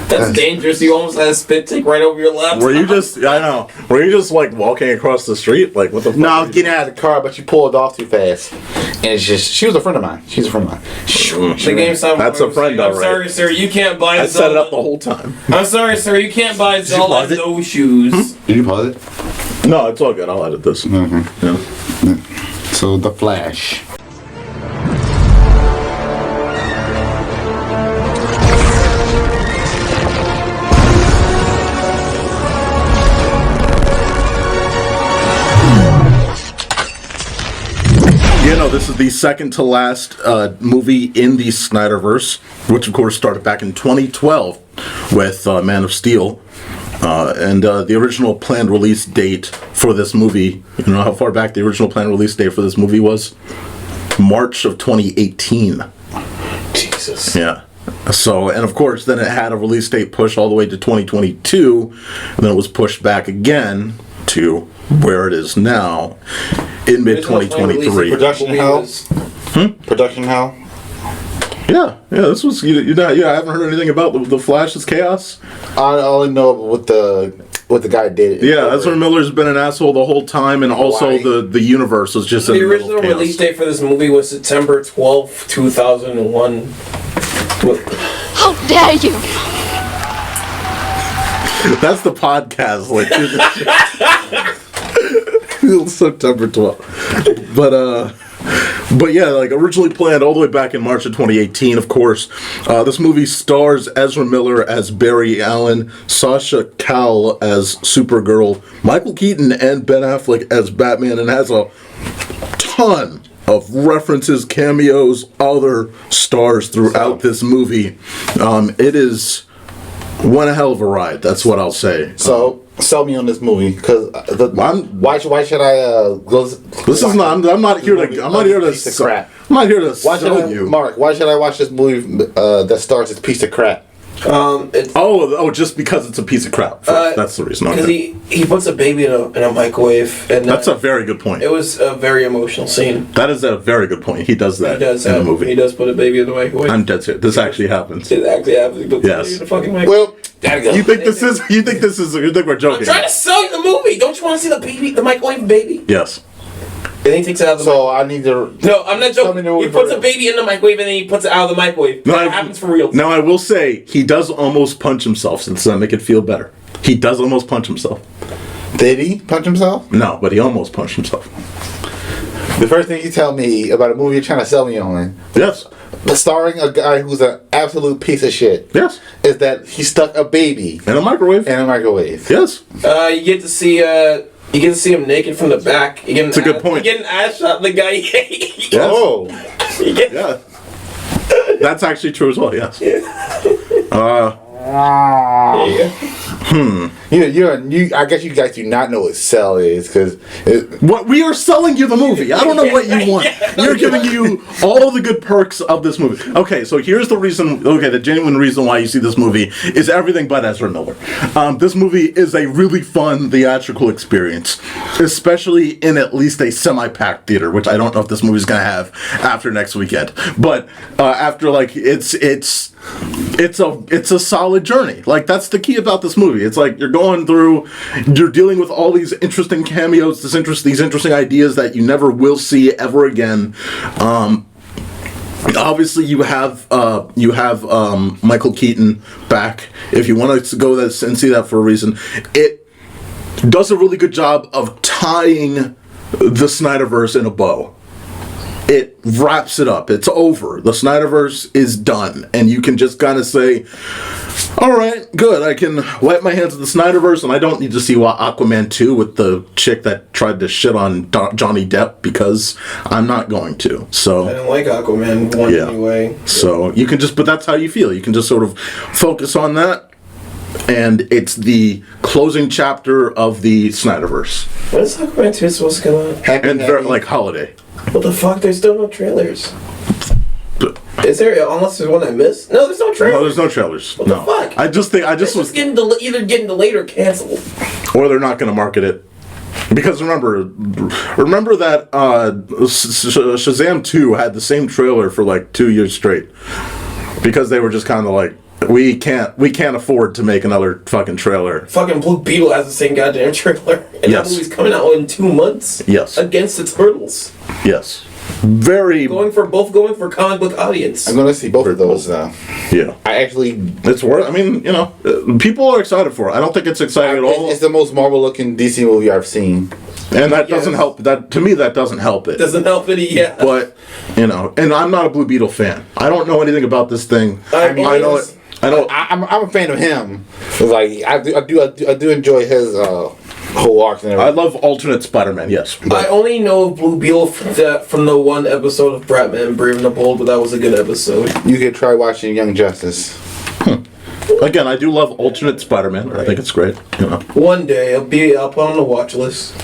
C: That's dangerous. You almost had a spit take right over your laptop.
A: Were you just? I know. Were you just like walking across the street? Like what the?
B: No, I was getting out of the car, but she pulled off too fast, and it's just she was a friend of mine. She's a friend of mine.
C: The game sound.
A: That's a friend,
C: I'm
A: alright.
C: sorry, sir. You can't buy.
A: I set it up the whole time.
C: I'm sorry, sir. You can't buy Zelda those shoes.
B: Did you pause it?
A: No, it's all good. I'll edit this.
B: Mm-hmm.
A: Yeah.
B: So the Flash.
A: This is the second to last movie in the Snyderverse, which of course started back in 2012 with Man of Steel. And the original planned release date for this movie, you know how far back the original planned release date for this movie was? March of 2018.
C: Jesus.
A: Yeah. So, and of course, then it had a release date push all the way to 2022, and then it was pushed back again to where it is now in mid-2023.
B: Production hell? Production hell?
A: Yeah, this was, I haven't heard anything about the Flash's chaos.
B: I only know what the guy did.
A: Yeah, Ezra Miller's been an asshole the whole time, and also the universe was just in the middle of
C: original
A: chaos.
C: release date for this movie was September 12th, 2001.
G: How dare you!
A: That's the podcast, like September 12th. But yeah, like originally planned all the way back in March of 2018, of course. This movie stars Ezra Miller as Barry Allen, Sasha Calle as Supergirl, Michael Keaton and Ben Affleck as Batman, and has a ton of references, cameos, other stars throughout this movie. It is one hell of a ride. That's what I'll say.
B: So sell me on this movie, because why should I go?
A: This is not. I'm not here to. I'm not here to.
B: Crap.
A: I'm not here to sell you.
B: Mark, why should I watch this movie that stars this piece of crap?
A: Just because it's a piece of crap. That's the reason.
C: Because he puts a baby in a microwave, and
A: that's a very good point.
C: It was a very emotional scene.
A: That is a very good point. He does that in the movie.
C: He does put a baby in the microwave.
A: I'm dead serious. This actually happens.
C: It actually happens. He puts the baby in the fucking microwave.
B: Well,
A: you think we're joking?
C: I'm trying to sell you the movie. Don't you want to see the microwave baby?
A: Yes.
C: And then he takes it out of the microwave.
B: I need to.
C: No, I'm not joking. He puts a baby in the microwave and then he puts it out of the microwave. That happens for real.
A: Now I will say he does almost punch himself, since that make it feel better. He does almost punch himself.
B: Did he punch himself?
A: No, but he almost punched himself.
B: The first thing you tell me about a movie you're trying to sell me on,
A: yes,
B: starring a guy who's an absolute piece of shit,
A: yes,
B: is that he stuck a baby
A: in a microwave.
B: Yes.
C: You get to see him naked from the back.
A: It's a good point.
C: You get an ass shot of the guy.
A: Yes.
B: Oh.
A: Yeah. That's actually true as well. Yes.
B: I guess you guys do not know what sell is, because
A: what we are selling you the movie. I don't know what you want. We're giving you all the good perks of this movie. Okay, so here's the reason. Okay, the genuine reason why you see this movie is everything but Ezra Miller. This movie is a really fun theatrical experience, especially in at least a semi-packed theater, which I don't know if this movie's gonna have after next weekend. But after it's a solid journey. Like, that's the key about this movie. It's like you're dealing with all these interesting cameos, these interesting ideas that you never will see ever again. Obviously, you have Michael Keaton back. If you want to go and see that for a reason, it does a really good job of tying the Snyderverse in a bow. it wraps it up. It's over. The Snyderverse is done. And you can just kind of say, all right, good. I can wipe my hands of the Snyderverse, and I don't need to see Aquaman 2 with the chick that tried to shit on Johnny Depp, because I'm not going to. So
C: I didn't like Aquaman 1 anyway.
A: So you can just, but that's how you feel. You can just sort of focus on that. And it's the closing chapter of the Snyderverse.
C: When is Aquaman 2 supposed to come out?
A: And like holiday.
C: What the fuck? There's still no trailers. Is there? Unless there's one I missed. No, there's no trailers.
A: No, there's no trailers.
C: What the fuck?
A: I just think
C: It's
A: was
C: getting either getting delayed or canceled.
A: or they're not going to market it. Because remember that Shazam 2 had the same trailer for like 2 years straight. Because they were just kind of like, we can't afford to make another fucking trailer.
C: Fucking Blue Beetle has the same goddamn trailer, and that movie's coming out in 2 months.
A: Yes.
C: Against its hurdles.
A: Yes. Very
C: going for comic book audience.
B: I'm gonna see both of those now.
A: Yeah. It's worth. I mean, people are excited for it. I don't think it's exciting at all.
B: It's the most Marvel looking DC movie I've seen.
A: And that doesn't help. To me, that doesn't help it.
C: Doesn't help it, yeah.
A: But and I'm not a Blue Beetle fan. I don't know anything about this thing.
B: I'm a fan of him. Like I do enjoy his whole arc and everything.
A: I love alternate Spider-Man. Yes.
C: I only know Blue Beetle from the one episode of Batman Brave and the Bold, but that was a good episode.
B: You could try watching Young Justice.
A: Again, I do love alternate Spider-Man. Right. I think it's great.
C: One day I'll put on the watch list.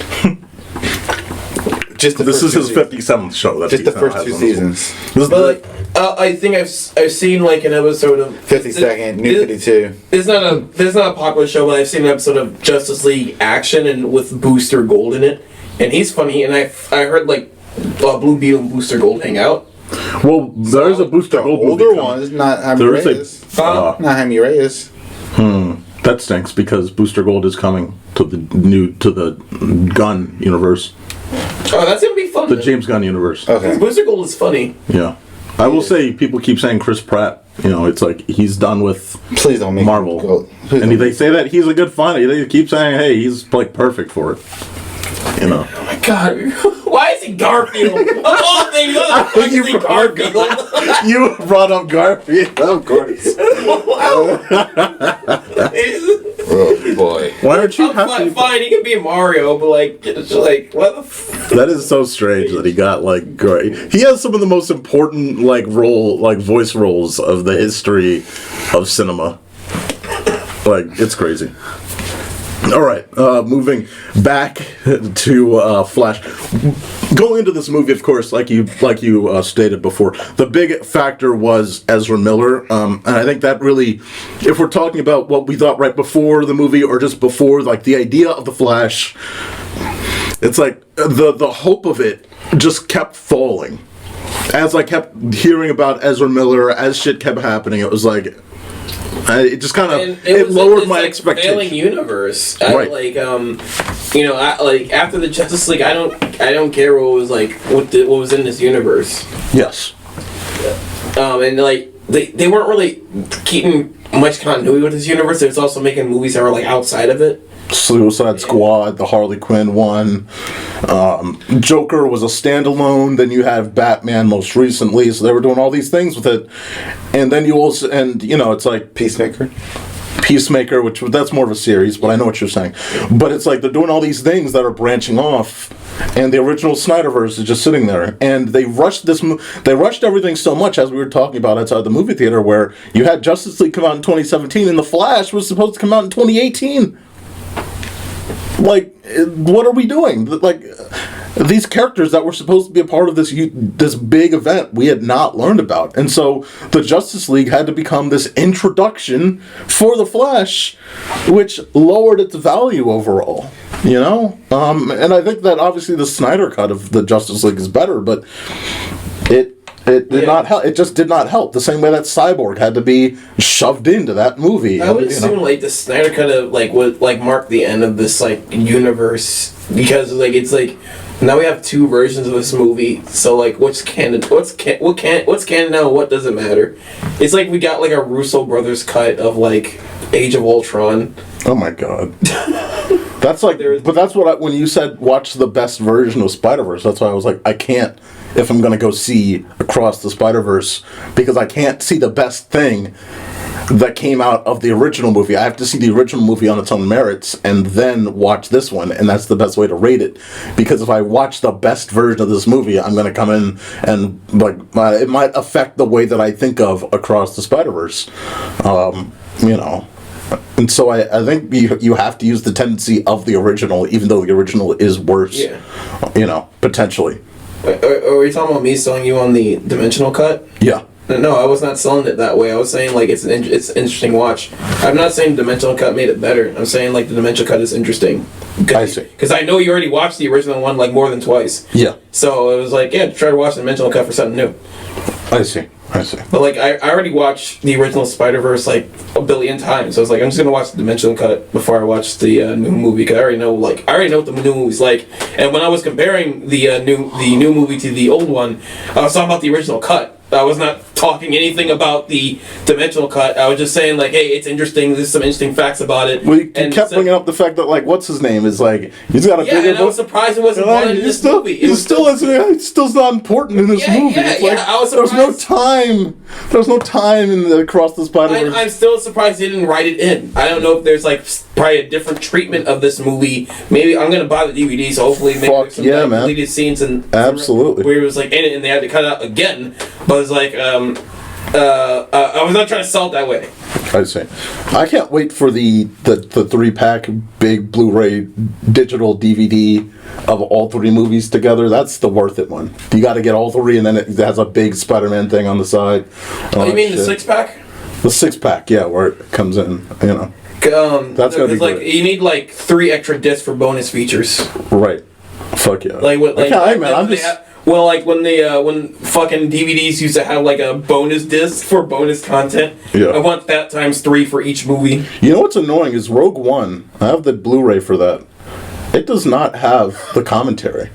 A: This is his 57th show.
B: Just the first 2 seasons.
C: But I think I've seen like an episode of
B: 52nd, New 52.
C: It's not a popular show, but I've seen an episode of Justice League Action and with Booster Gold in it, and he's funny. And I heard like Blue Beetle and Booster Gold hang out.
A: Well, there's a Booster Gold movie.
B: Older one is not Jaime Reyes. Not Jaime Reyes.
A: That stinks because Booster Gold is coming to the Gunn universe.
C: Oh, that's gonna be fun.
A: The James Gunn universe.
B: Okay.
C: Booster Gold is funny.
A: Yeah. I will say, people keep saying Chris Pratt. It's like he's done with
B: Please don't make
A: Marvel. And they say that he's a good funny. They keep saying, hey, he's like perfect for it.
C: Oh my god. Why is he Garfield? Of all things, you Garfield.
A: You brought up Garfield. Of course.
B: Oh boy.
A: Why aren't you happy?
C: Fine, he can be Mario, but what the
A: That is so strange that he got like great. He has some of the most important voice roles of the history of cinema. It's crazy. All right, moving back to Flash. Going into this movie, of course, like you stated before, the big factor was Ezra Miller, and I think that really, if we're talking about what we thought right before the movie or just before, like the idea of the Flash, it's like the hope of it just kept falling. As I kept hearing about Ezra Miller, as shit kept happening, it was like. It just kind of lowered my expectations.
C: Failing universe,
A: right?
C: After the Justice League, I don't care what was what was in this universe.
A: Yes.
C: And they weren't really keeping much continuity with this universe. They was also making movies that were outside of it.
A: Suicide Squad, the Harley Quinn one. Joker was a standalone. Then you have Batman most recently. So they were doing all these things with it. And then you also, it's like Peacemaker, which that's more of a series, but I know what you're saying. But it's like they're doing all these things that are branching off. And the original Snyderverse is just sitting there. And they rushed they rushed everything so much, as we were talking about outside the movie theater, where you had Justice League come out in 2017 and The Flash was supposed to come out in 2018. What are we doing? These characters that were supposed to be a part of this big event we had not learned about. And so the Justice League had to become this introduction for the Flash, which lowered its value overall. And I think that obviously the Snyder cut of the Justice League is better, but it did not help. It just did not help. The same way that Cyborg had to be shoved into that movie.
C: I would assume the Snyder cut of would mark the end of this universe, because it's now we have 2 versions of this movie. So what's canon? What's canon now? What doesn't matter? It's we got a Russo brothers cut of Age of Ultron.
A: Oh my god. That's like, but that's when you said watch the best version of Spider-Verse, that's why I was like, I can't, if I'm going to go see Across the Spider-Verse, because I can't see the best thing that came out of the original movie. I have to see the original movie on its own merits and then watch this one, and that's the best way to rate it. Because if I watch the best version of this movie, I'm going to come in and like it might affect the way that I think of Across the Spider-Verse. You know. And so I think you have to use the tendency of the original, even though the original is worse. Yeah. You know, potentially.
C: Are you talking about me selling you on the dimensional cut?
A: Yeah.
C: No, I was not selling it that way. I was saying like it's an interesting watch. I'm not saying dimensional cut made it better. I'm saying like the dimensional cut is interesting.
A: I see.
C: Because I know you already watched the original one like more than twice.
A: Yeah.
C: So it was like, yeah, try to watch the dimensional cut for something new.
A: I see.
C: But like I already watched the original Snyderverse like a billion times. So I was like, I'm just gonna watch the dimensional cut before I watch the new movie, because I already know what the new movie's like. And when I was comparing the new movie to the old one, I was talking about the original cut. I was not talking anything about the dimensional cut. I was just saying like, hey, it's interesting. There's some interesting facts about it.
A: Well, you kept bringing up the fact that like, what's his name is like, he's got a bigger.
C: And I was surprised it wasn't one in this movie.
A: It's still not important in this movie. It's like,
C: I was surprised.
A: There's no time in the Across the Spider-Verse.
C: I'm still surprised they didn't write it in. I don't know if there's like probably a different treatment of this movie. Maybe I'm gonna buy the DVD, so hopefully maybe there's some deleted scenes and
A: absolutely
C: where it was like in it and they had to cut it out again. But it's like I was not trying to sell it that way.
A: I see. I can't wait for the 3-pack big Blu-ray digital DVD of all 3 movies together. That's the worth it one. You got to get all 3, and then it has a big Spider-Man thing on the side.
C: Oh, you mean the 6-pack?
A: The 6-pack, yeah, where it comes in. You know.
C: That's gonna be like great. You need like 3 extra discs for bonus features.
A: Right. Fuck yeah.
C: Like what? Like,
A: okay, man, I'm just.
C: Well, like when fucking DVDs used to have like a bonus disc for bonus content.
A: Yeah.
C: I want that times 3 for each movie.
A: You know what's annoying is Rogue One. I have the Blu-ray for that. It does not have the commentary.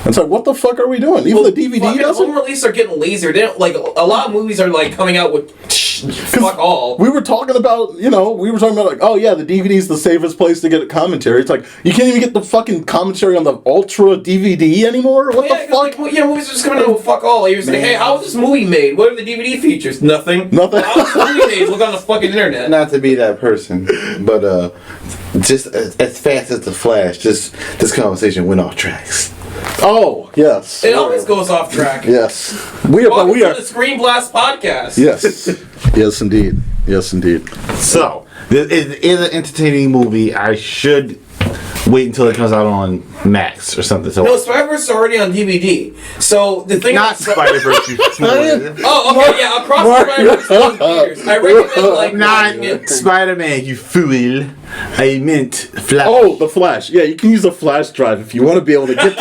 A: It's like, what the fuck are we doing? Even the DVD doesn't.
C: Home release are getting laser. They don't like a lot of movies are like coming out with fuck all.
A: We were talking about, like, oh yeah, the DVD's the safest place to get a commentary. It's like you can't even get the fucking commentary on the Ultra DVD anymore. What the fuck?
C: Like, movies are just coming out with fuck all. You're saying, hey, how was this movie made? What are the DVD features? Nothing. How was this movie made? Look on the fucking internet.
B: Not to be that person, but just as fast as the Flash, this conversation went off tracks.
A: Oh, yes.
C: It always goes off track.
A: Yes. We are
C: the ScreenBlast podcast.
A: Yes. Yes, indeed. Yes, indeed.
B: So, it is an entertaining movie. I should wait until it comes out on Max or something. So
C: no, Snyderverse is already on DVD. So the thing
B: not Snyderverse.
C: Oh, okay, yeah, Across the Snyderverse on theaters. I recommend like
B: not Spider-Man, you fool. I meant Flash.
A: Oh, the Flash. Yeah, you can use a flash drive if you want to be able to get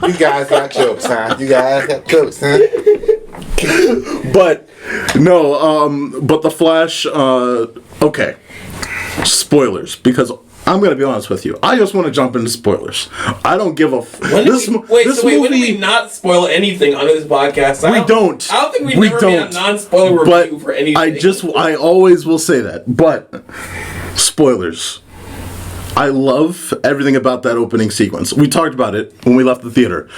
B: You guys got jokes, huh?
A: But no, but the Flash. Okay, spoilers, because I'm going to be honest with you. I just want to jump into spoilers. I don't give a
C: when did we not spoil anything on this podcast? I don't think we've ever made a non-spoiler review for anything.
A: I always will say that. But spoilers. I love everything about that opening sequence. We talked about it when we left the theater.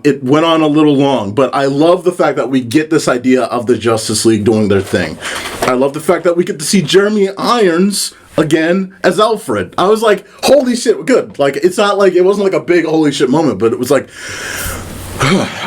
A: It went on a little long, but I love the fact that we get this idea of the Justice League doing their thing. I love the fact that we get to see Jeremy Irons again as Alfred. I was like, holy shit, good. Like, it's not like, it wasn't like a big holy shit moment, but it was like,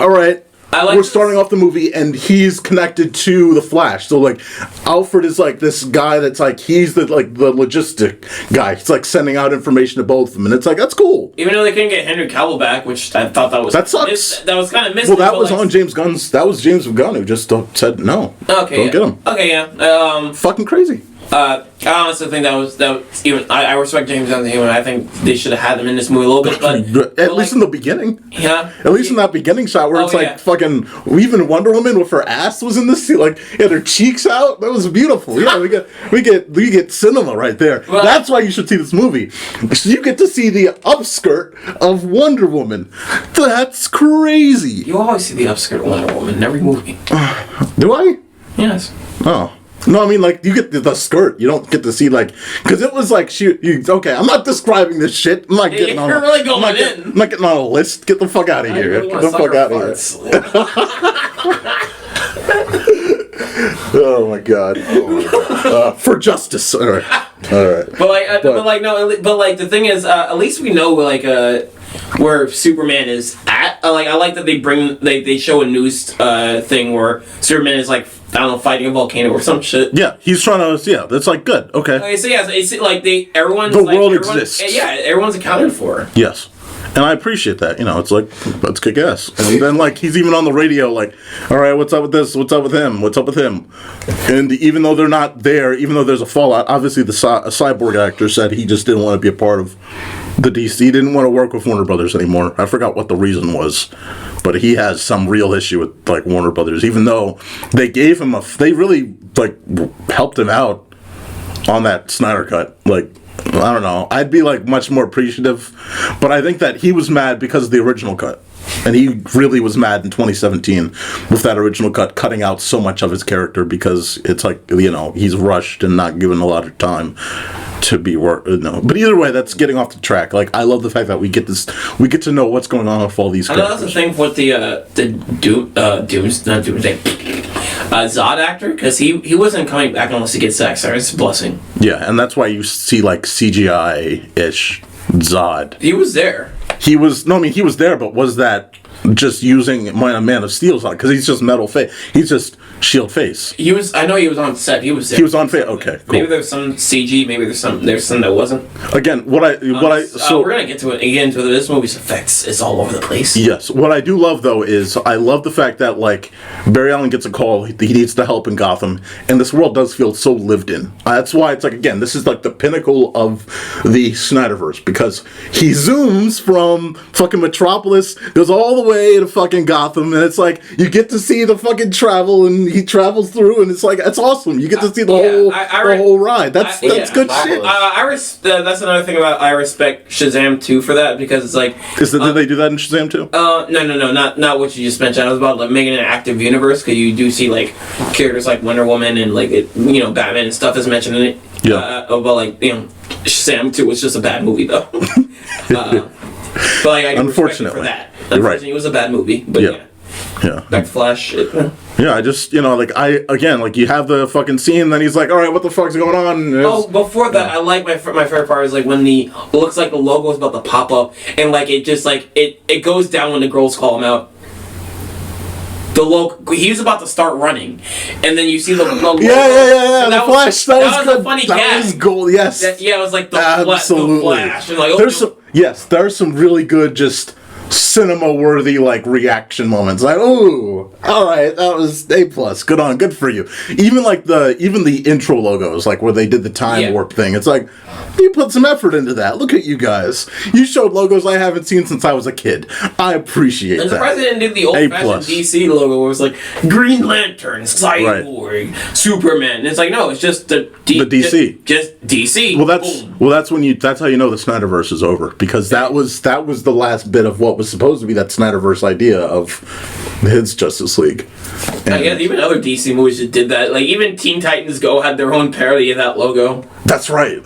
A: all right. We're starting off the movie and he's connected to the Flash. So like Alfred is like this guy that's like he's the logistic guy. He's like sending out information to both of them, and it's like that's cool.
C: Even though they couldn't get Henry Cavill back, which I thought
A: that sucks.
C: That was kind of missing.
A: Well, that was on James Gunn's. That was James Gunn who just said no.
C: Okay,
A: don't get him.
C: Okay, yeah.
A: Fucking crazy.
C: I honestly think that was even. I respect James Gunn, and I think they should have had him in this movie a little bit, but
A: at least in the beginning.
C: Yeah.
A: At least in that beginning shot where it's like fucking. Even Wonder Woman with her ass was in this scene, like had her cheeks out. That was beautiful. Yeah, we get cinema right there. Well, that's why you should see this movie. You get to see the upskirt of Wonder Woman. That's crazy.
C: You always see the upskirt of Wonder Woman in every movie.
A: Do I?
C: Yes.
A: Oh. No, I mean, like, you get the skirt. You don't get to see, like, because it was like, okay, I'm not describing this shit. I'm not getting on.
C: You're really going
A: I'm not getting on a list. Get the fuck out of here.
C: Really
A: Get the fuck out of here. Oh my god. For justice. All right.
C: But the thing is, at least we know like where Superman is at. I like that they show a news thing where Superman is like, I don't know, fighting a volcano or some shit.
A: Yeah, he's trying to. Yeah, that's like good. Okay.
C: Okay, so yeah, it's like everyone's
A: the
C: like,
A: world exists.
C: Yeah, everyone's accounted for.
A: Yes. And I appreciate that. You know, it's like, let's kick ass. And then, like, he's even on the radio, like, all right, what's up with this? What's up with him? What's up with him? And even though they're not there, even though there's a fallout, obviously the Cyborg actor said he just didn't want to be a part of the DC. He didn't want to work with Warner Brothers anymore. I forgot what the reason was. But he has some real issue with, like, Warner Brothers, even though they gave him they really, like, helped him out on that Snyder Cut. Like, I don't know. I'd be like much more appreciative, but I think that he was mad because of the original cut, and he really was mad in 2017 with that original cut cutting out so much of his character because it's like, you know, he's rushed and not given a lot of time to be work. No, but either way, that's getting off the track. Like, I love the fact that we get to know what's going on with all these characters.
C: I know that's the thing with the Zod actor, because he wasn't coming back unless he gets Zack Snyder's blessing.
A: Yeah, and that's why you see like CGI-ish Zod.
C: He was there.
A: He was there, but was that just using Man of Steel's on? Because he's just metal face. He's just shield face.
C: I know he was on set. He was there.
A: He was on face. Okay, cool.
C: Maybe there's some CG. Maybe there's some that wasn't.
A: Again, so
C: we're gonna get to it again. To this movie's effects is all over the place.
A: Yes, what I do love though is I love the fact that like Barry Allen gets a call. He needs the help in Gotham, and this world does feel so lived in. That's why it's like, again, this is like the pinnacle of the Snyderverse, because he zooms from fucking Metropolis, goes all the way to fucking Gotham, and it's like you get to see the fucking travel, and he travels through, and it's like, it's awesome. You get to see the whole ride. That's good shit.
C: That's another thing about I respect Shazam 2 for that, because it's like,
A: did they do that in Shazam 2?
C: No, not what you just mentioned. I was about like making an active universe, because you do see like characters like Wonder Woman and like Batman and stuff is mentioned in it.
A: Yeah.
C: But like Shazam 2 was just a bad movie though. But like, I
A: unfortunately
C: for that.
A: You're right.
C: It was a bad movie, but yeah. Back to Flash.
A: Yeah, I just, you have the fucking scene, and then he's like, all right, what the fuck's going on?
C: Before that, I like my favorite part is like when it looks like the logo is about to pop up, and like it just like it goes down when the girls call him out. The logo, he was about to start running, and then you see the logo.
A: Yeah. The Flash.
C: That was a funny gag.
A: That was gold. Yes.
C: It was like the Flash. And like,
A: there's some really good just cinema-worthy like reaction moments. Like, ooh, all right, that was A+. Good for you. Even the intro logos, like where they did the time warp thing. It's like, you put some effort into that. Look at you guys. You showed logos I haven't seen since I was a kid. I appreciate that.
C: And the president did the old-fashioned DC logo where it was like Green Lantern, Cyborg, Superman. And it's like, no, it's just the DC. Just DC.
A: That's how you know the Snyderverse is over, because that was the last bit of what was supposed to be that Snyderverse idea of his Justice League. And
C: I guess even other DC movies just did that. Like even Teen Titans Go had their own parody of that logo.
A: That's right.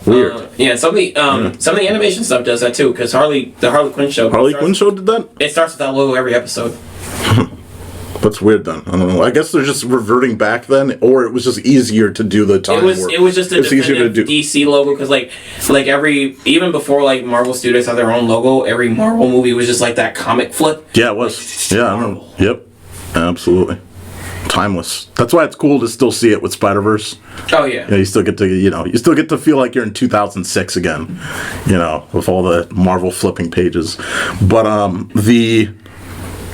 A: Weird.
C: Some of the animation stuff does that too, because the Harley Quinn show.
A: Harley Quinn show did that?
C: It starts with that logo every episode.
A: That's weird then. I don't know. I guess they're just reverting back then, or it was just easier to do the time warp.
C: It was just a definitive DC logo, because like even before like Marvel Studios had their own logo, every Marvel movie was just like that comic flip.
A: Yeah, it was. Yeah, I remember. Yep, absolutely. Timeless. That's why it's cool to still see it with Spider-Verse.
C: Oh yeah.
A: You still get to feel like you're in 2006 again, with all the Marvel flipping pages. But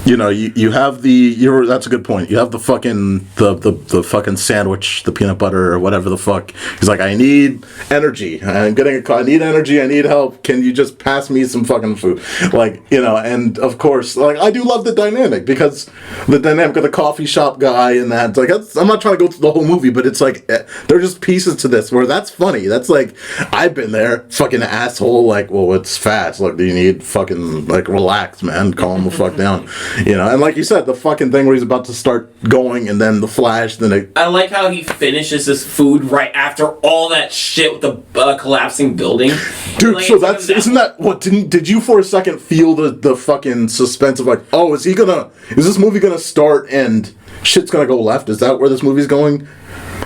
A: you have that's a good point. You have the fucking the fucking sandwich, the peanut butter or whatever the fuck. He's like, I need energy. I'm getting a call. I need energy. I need help. Can you just pass me some fucking food? And of course, like, I do love the dynamic, because the dynamic of the coffee shop guy and that, like, I'm not trying to go through the whole movie, but it's like, there are just pieces to this where that's funny. That's like, I've been there, fucking asshole, like, well, it's fast. Look, do you need fucking, like, relax, man. Calm the fuck down. You know, and like you said, the fucking thing where he's about to start going, and then the flash, then it...
C: I like how he finishes his food right after all that shit with the collapsing building.
A: Dude,
C: like,
A: so that's... Isn't that... What, did you for a second feel the fucking suspense of like, oh, is this movie gonna start and shit's gonna go left? Is that where this movie's going?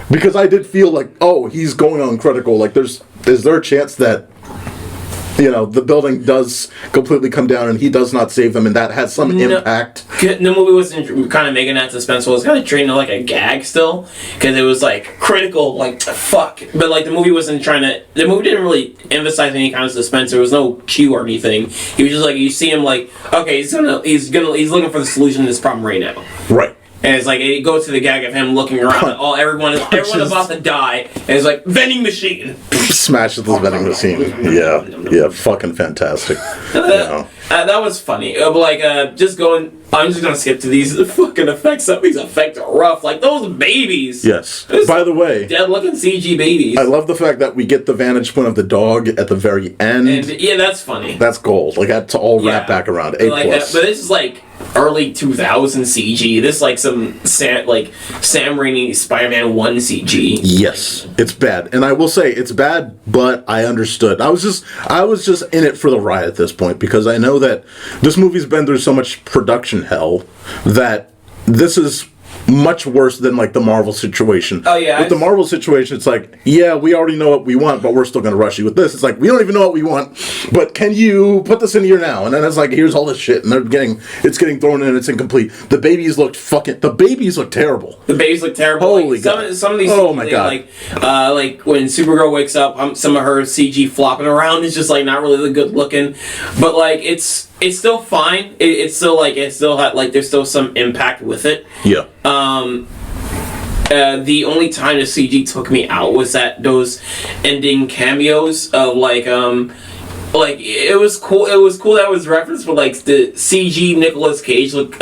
A: Because I did feel like, oh, he's going on critical. Like, is there a chance that, you know, the building does completely come down and he does not save them, and that has some impact?
C: The movie wasn't kind of making that suspenseful. It was kind of treating it like a gag still, because it was like critical, like fuck. But like the movie wasn't trying to. The movie didn't really emphasize any kind of suspense. There was no cue or anything. He was just like, you see him like, okay, he's looking for the solution to this problem right now.
A: Right.
C: And it's like, it goes to the gag of him looking around. Everyone's about to die. And it's like, vending machine.
A: Smashes the vending machine. Yeah, fucking fantastic.
C: That was funny. But like, I'm just gonna skip to these fucking effects. Some of these effects are rough. Like those babies.
A: Yes. By the way,
C: dead looking CG babies.
A: I love the fact that we get the vantage point of the dog at the very end. And
C: yeah, that's funny.
A: That's gold. Like that's all wrapped back around. A+.
C: But this is like early 2000 CG. This is like some Sam Raimi Spider-Man 1 CG.
A: Yes, it's bad, and I will say it's bad, but I understood. I was just in it for the ride at this point, because I know that this movie's been through so much production hell that this is much worse than like the Marvel situation.
C: Oh yeah.
A: With the Marvel situation, it's like, yeah, we already know what we want, but we're still gonna rush you. With this, it's like, we don't even know what we want, but can you put this in here now? And then it's like, here's all this shit, and it's getting thrown in, and it's incomplete. The babies look terrible.
C: The babies look terrible.
A: Holy
C: like,
A: God.
C: Some of these.
A: Oh my God.
C: Like when Supergirl wakes up, some of her CG flopping around is just like not really good looking, but like it's still fine. It's still there's still some impact with it.
A: Yeah.
C: The only time the CG took me out was those ending cameos of like it was cool. It was cool that it was referenced, but like the CG Nicolas Cage look.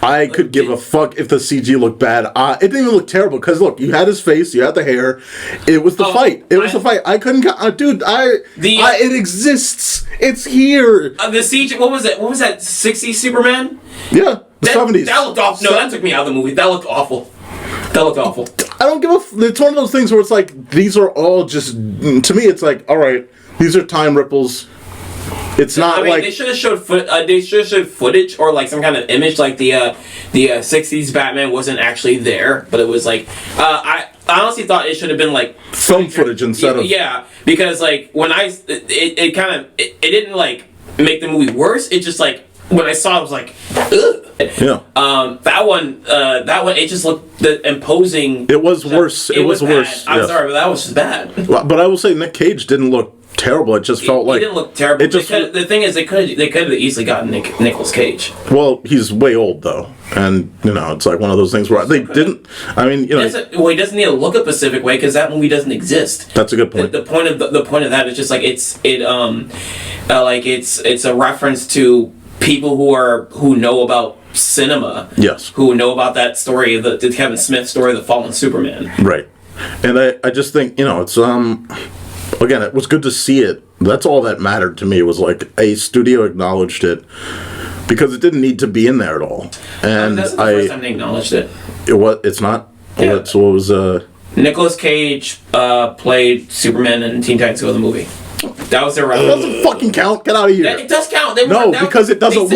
A: I could give a fuck if the CG looked bad. It didn't even look terrible, because look, you had his face, you had the hair. It was the fight. It was the fight. I couldn't. Dude, it exists. It's here.
C: The CG. What was it? What was that? 60s Superman?
A: Yeah. The 70s.
C: That looked awful. No, that took me out of the movie. That looked awful.
A: I don't give a it's one of those things where it's like, these are all just, to me, it's like, all right, these are time ripples. It's not like...
C: They should have showed footage or like some kind of image, like the 60s Batman wasn't actually there, but it was like... I honestly thought it should have been like...
A: film footage instead of...
C: Yeah, because like, when it didn't like make the movie worse, it just like... When I saw it, I was like, ugh.
A: Yeah.
C: That one, it just looked imposing.
A: It was worse. It was worse.
C: I'm sorry, but that was just bad.
A: But I will say, Nick Cage didn't look terrible. It just felt like...
C: He didn't look terrible. The thing is, they could have easily gotten Nicolas Cage.
A: Well, he's way old, though. And, you know, it's like one of those things where they didn't... I mean, you know...
C: He doesn't need to look a Pacific way, because that movie doesn't exist.
A: That's a good point.
C: The point of that is just like, it's a reference to people who know about cinema.
A: Yes.
C: Who know about that story, the Kevin Smith story, The Fallen Superman.
A: Right. And I just think, you know, it's again, it was good to see it. That's all that mattered to me, was like a studio acknowledged it, because it didn't need to be in there at all. And
C: that's the first time they acknowledged it.
A: It's not?
C: Yeah.
A: So it was
C: Nicolas Cage played Superman in Teen Titans Go the movie. That was their
A: It doesn't fucking count. Get out of here.
C: It does count.
A: Because it doesn't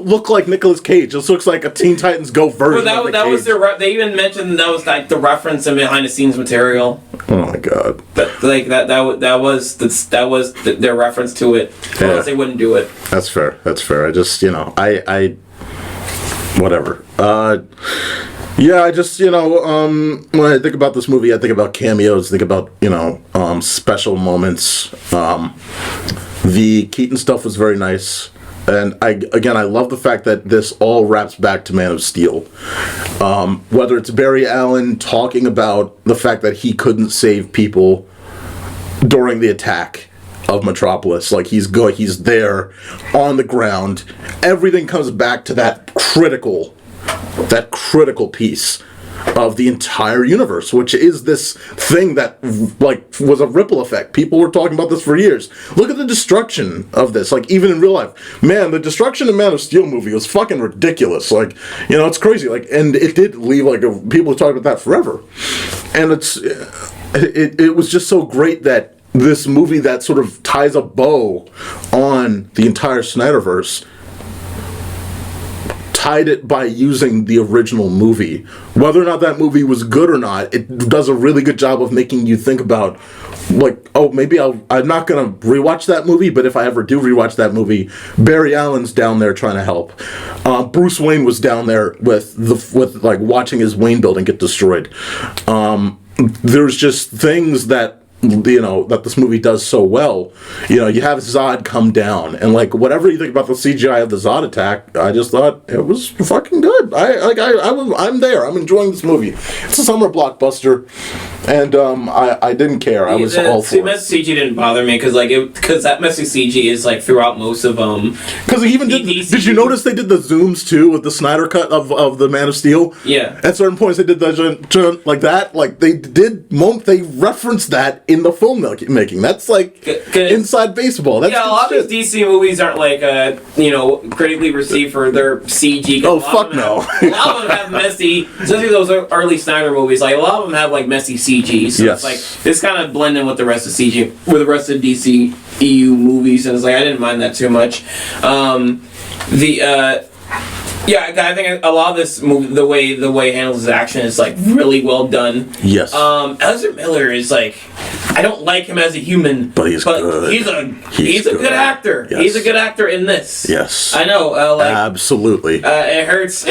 A: look like Nicolas Cage. It looks like a Teen Titans Go version.
C: Well, that was their. They even mentioned that was like the reference and behind the scenes material.
A: Oh my God.
C: But like that was their reference to it. Or else they wouldn't do it.
A: That's fair. I just, you know, I whatever. Yeah, I just, you know, when I think about this movie, I think about cameos, think about, you know, special moments. The Keaton stuff was very nice. And I love the fact that this all wraps back to Man of Steel. Whether it's Barry Allen talking about the fact that he couldn't save people during the attack of Metropolis, like he's there on the ground. Everything comes back to that critical piece of the entire universe, which is this thing that like was a ripple effect. People were talking about this for years. Look at the destruction of this, like even in real life. Man, the destruction in Man of Steel movie was fucking ridiculous. Like, you know, it's crazy. Like, and it did leave like people talk about that forever. And it was just so great that this movie that sort of ties a bow on the entire Snyderverse tied it by using the original movie. Whether or not that movie was good or not, it does a really good job of making you think about, like, oh, maybe I'm not going to rewatch that movie, but if I ever do rewatch that movie, Barry Allen's down there trying to help. Bruce Wayne was down there with like watching his Wayne building get destroyed. There's just things that, you know, that this movie does so well. You know, you have Zod come down, and like whatever you think about the CGI of the Zod attack, I just thought it was fucking good. I'm there. I'm enjoying this movie. It's a summer blockbuster, and I didn't care. I was all for it.
C: Messy CG didn't bother me because that messy CG is like throughout most of
A: Because even did you notice they did the zooms too with the Snyder cut of the Man of Steel?
C: Yeah.
A: At certain points they did the like that. Like they referenced that in the film making. That's like inside baseball. That's
C: a lot of these DC movies aren't like critically received for their CG.
A: Oh fuck no!
C: A lot of them have messy, especially those early Snyder movies. Like a lot of them have like messy CG. So
A: yes.
C: It's like this kind of blend in with the rest of CG, with the rest of DC EU movies, and it's like I didn't mind that too much. Yeah, I think a lot of this movie, the way it handles his action is like really well done.
A: Yes.
C: Ezra Miller is like, I don't like him as a human,
A: but he's good.
C: He's a good actor.
A: Yes.
C: He's a good actor in this.
A: Yes.
C: I know.
A: Absolutely.
C: It hurts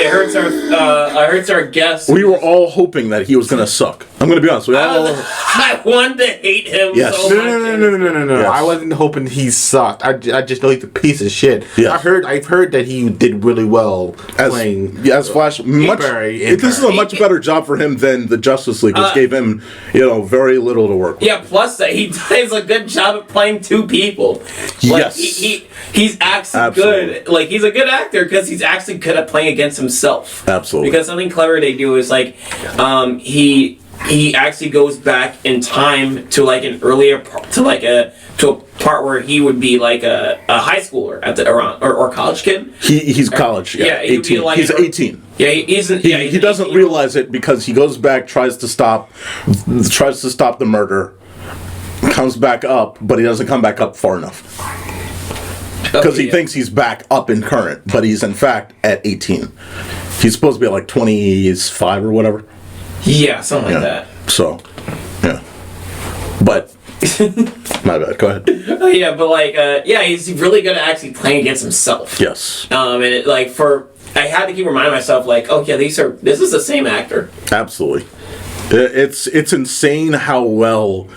C: our guests.
A: We were all hoping that he was gonna suck. I'm gonna be honest.
C: I wanted to hate him.
A: Yes.
C: So much.
B: No.
A: Yes.
B: I wasn't hoping he sucked. I just know he's a piece of shit.
A: Yes.
B: I've heard that he did really well playing
A: as Flash. This is a much better job for him than the Justice League, which gave him, very little to work with.
C: Yeah. Plus, that he does a good job at playing two people. Like,
A: yes.
C: He's actually
A: Absolutely.
C: good. Like he's a good actor because he's actually good at playing against himself.
A: Absolutely.
C: Because something clever they do is like, he actually goes back in time to like an earlier to a part where he would be like a high schooler at the or college kid.
A: He's college. Yeah, 18. He's 18.
C: Yeah,
A: he doesn't realize it because he goes back, tries to stop the murder, comes back up, but he doesn't come back up far enough. Because he thinks he's back up in current, but he's in fact at 18. He's supposed to be at like 25 or whatever.
C: Yeah, something like that.
A: So, yeah. But, my bad, go ahead.
C: Yeah, but he's really good at actually playing against himself.
A: Yes.
C: And it, I had to keep reminding myself, like, oh yeah, this is the same actor.
A: Absolutely. It's insane how well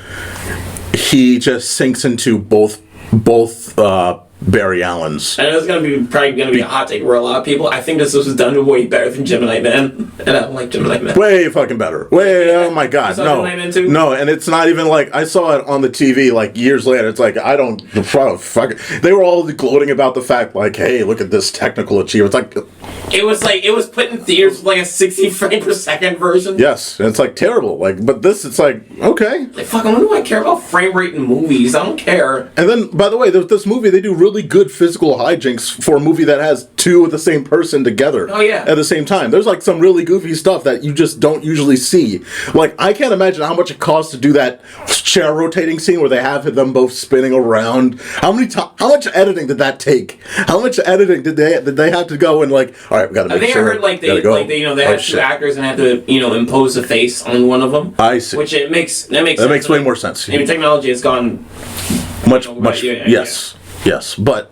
A: he just sinks into both Barry Allen's.
C: I know it's probably gonna be a hot take for a lot of people. I think this was done way better than Gemini Man, and I don't like Gemini Man.
A: Way fucking better. Oh my god, no, no, and it's not even like I saw it on the TV like years later. It's like I don't fuck it. They were all gloating about the fact like, hey, look at this technical achievement. It's like
C: it was put in theaters with like a 60 frame per second version.
A: Yes, and it's like terrible. But this, it's like okay.
C: Like fuck, what do I care about frame rate in movies? I don't care.
A: And then, by the way, this movie they do really good physical hijinks for a movie that has two of the same person together.
C: Oh yeah.
A: At the same time, there's like some really goofy stuff that you just don't usually see. Like I can't imagine how much it costs to do that chair rotating scene where they have them both spinning around. How much editing did that take? How much editing did they have to go and like? All right, we got to make sure.
C: I think I heard they had two actors and had to impose a face on one of them.
A: I see.
C: Which that makes
A: way more sense.
C: I mean, technology has gone
A: much. Yes. Yes, but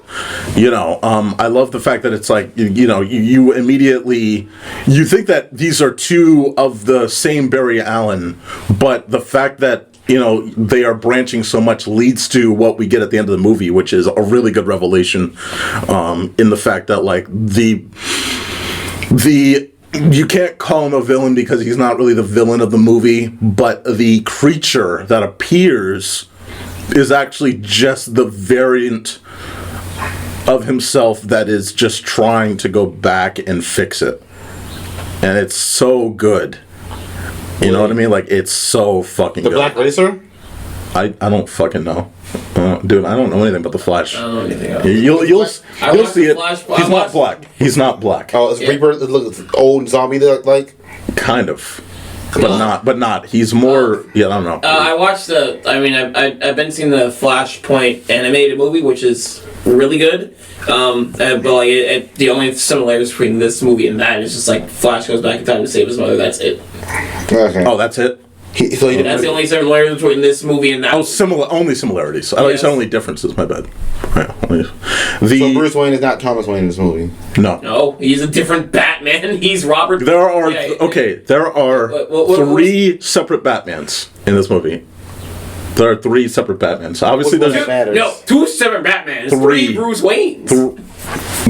A: I love the fact that it's like you immediately think that these are two of the same Barry Allen, but the fact that they are branching so much leads to what we get at the end of the movie, which is a really good revelation in the fact that like the you can't call him a villain because he's not really the villain of the movie, but the creature that appears is actually just the variant of himself that is just trying to go back and fix it. And it's so good. You know what I mean? Like, it's so fucking
B: The
A: good.
B: Black Racer?
A: I don't fucking know. Dude, I don't know anything about the Flash.
C: I don't know anything else.
A: You'll
C: watched
A: see
C: the
A: it.
C: Flash-
A: He's not black. He's not black.
B: Oh, it's Reaper. It looks old zombie like.
A: Kind of. But not. He's more. I don't know.
C: I watched I've been seeing the Flashpoint animated movie, which is really good. But like, the only similarities between this movie and that is just like Flash goes back in time to save his mother. That's it.
B: Okay.
A: Oh, that's it.
C: That's the only similarities between this movie and that.
A: Only similarities. I thought you said only differences. My bad. Right.
B: So Bruce Wayne is not Thomas Wayne in this movie.
C: No, he's a different Batman. He's Robert.
A: There are three separate Batmans in this movie. There are three separate Batmans. Obviously,
B: Which one
A: there's
B: matters?
C: two separate Batmans. Three Bruce Waynes.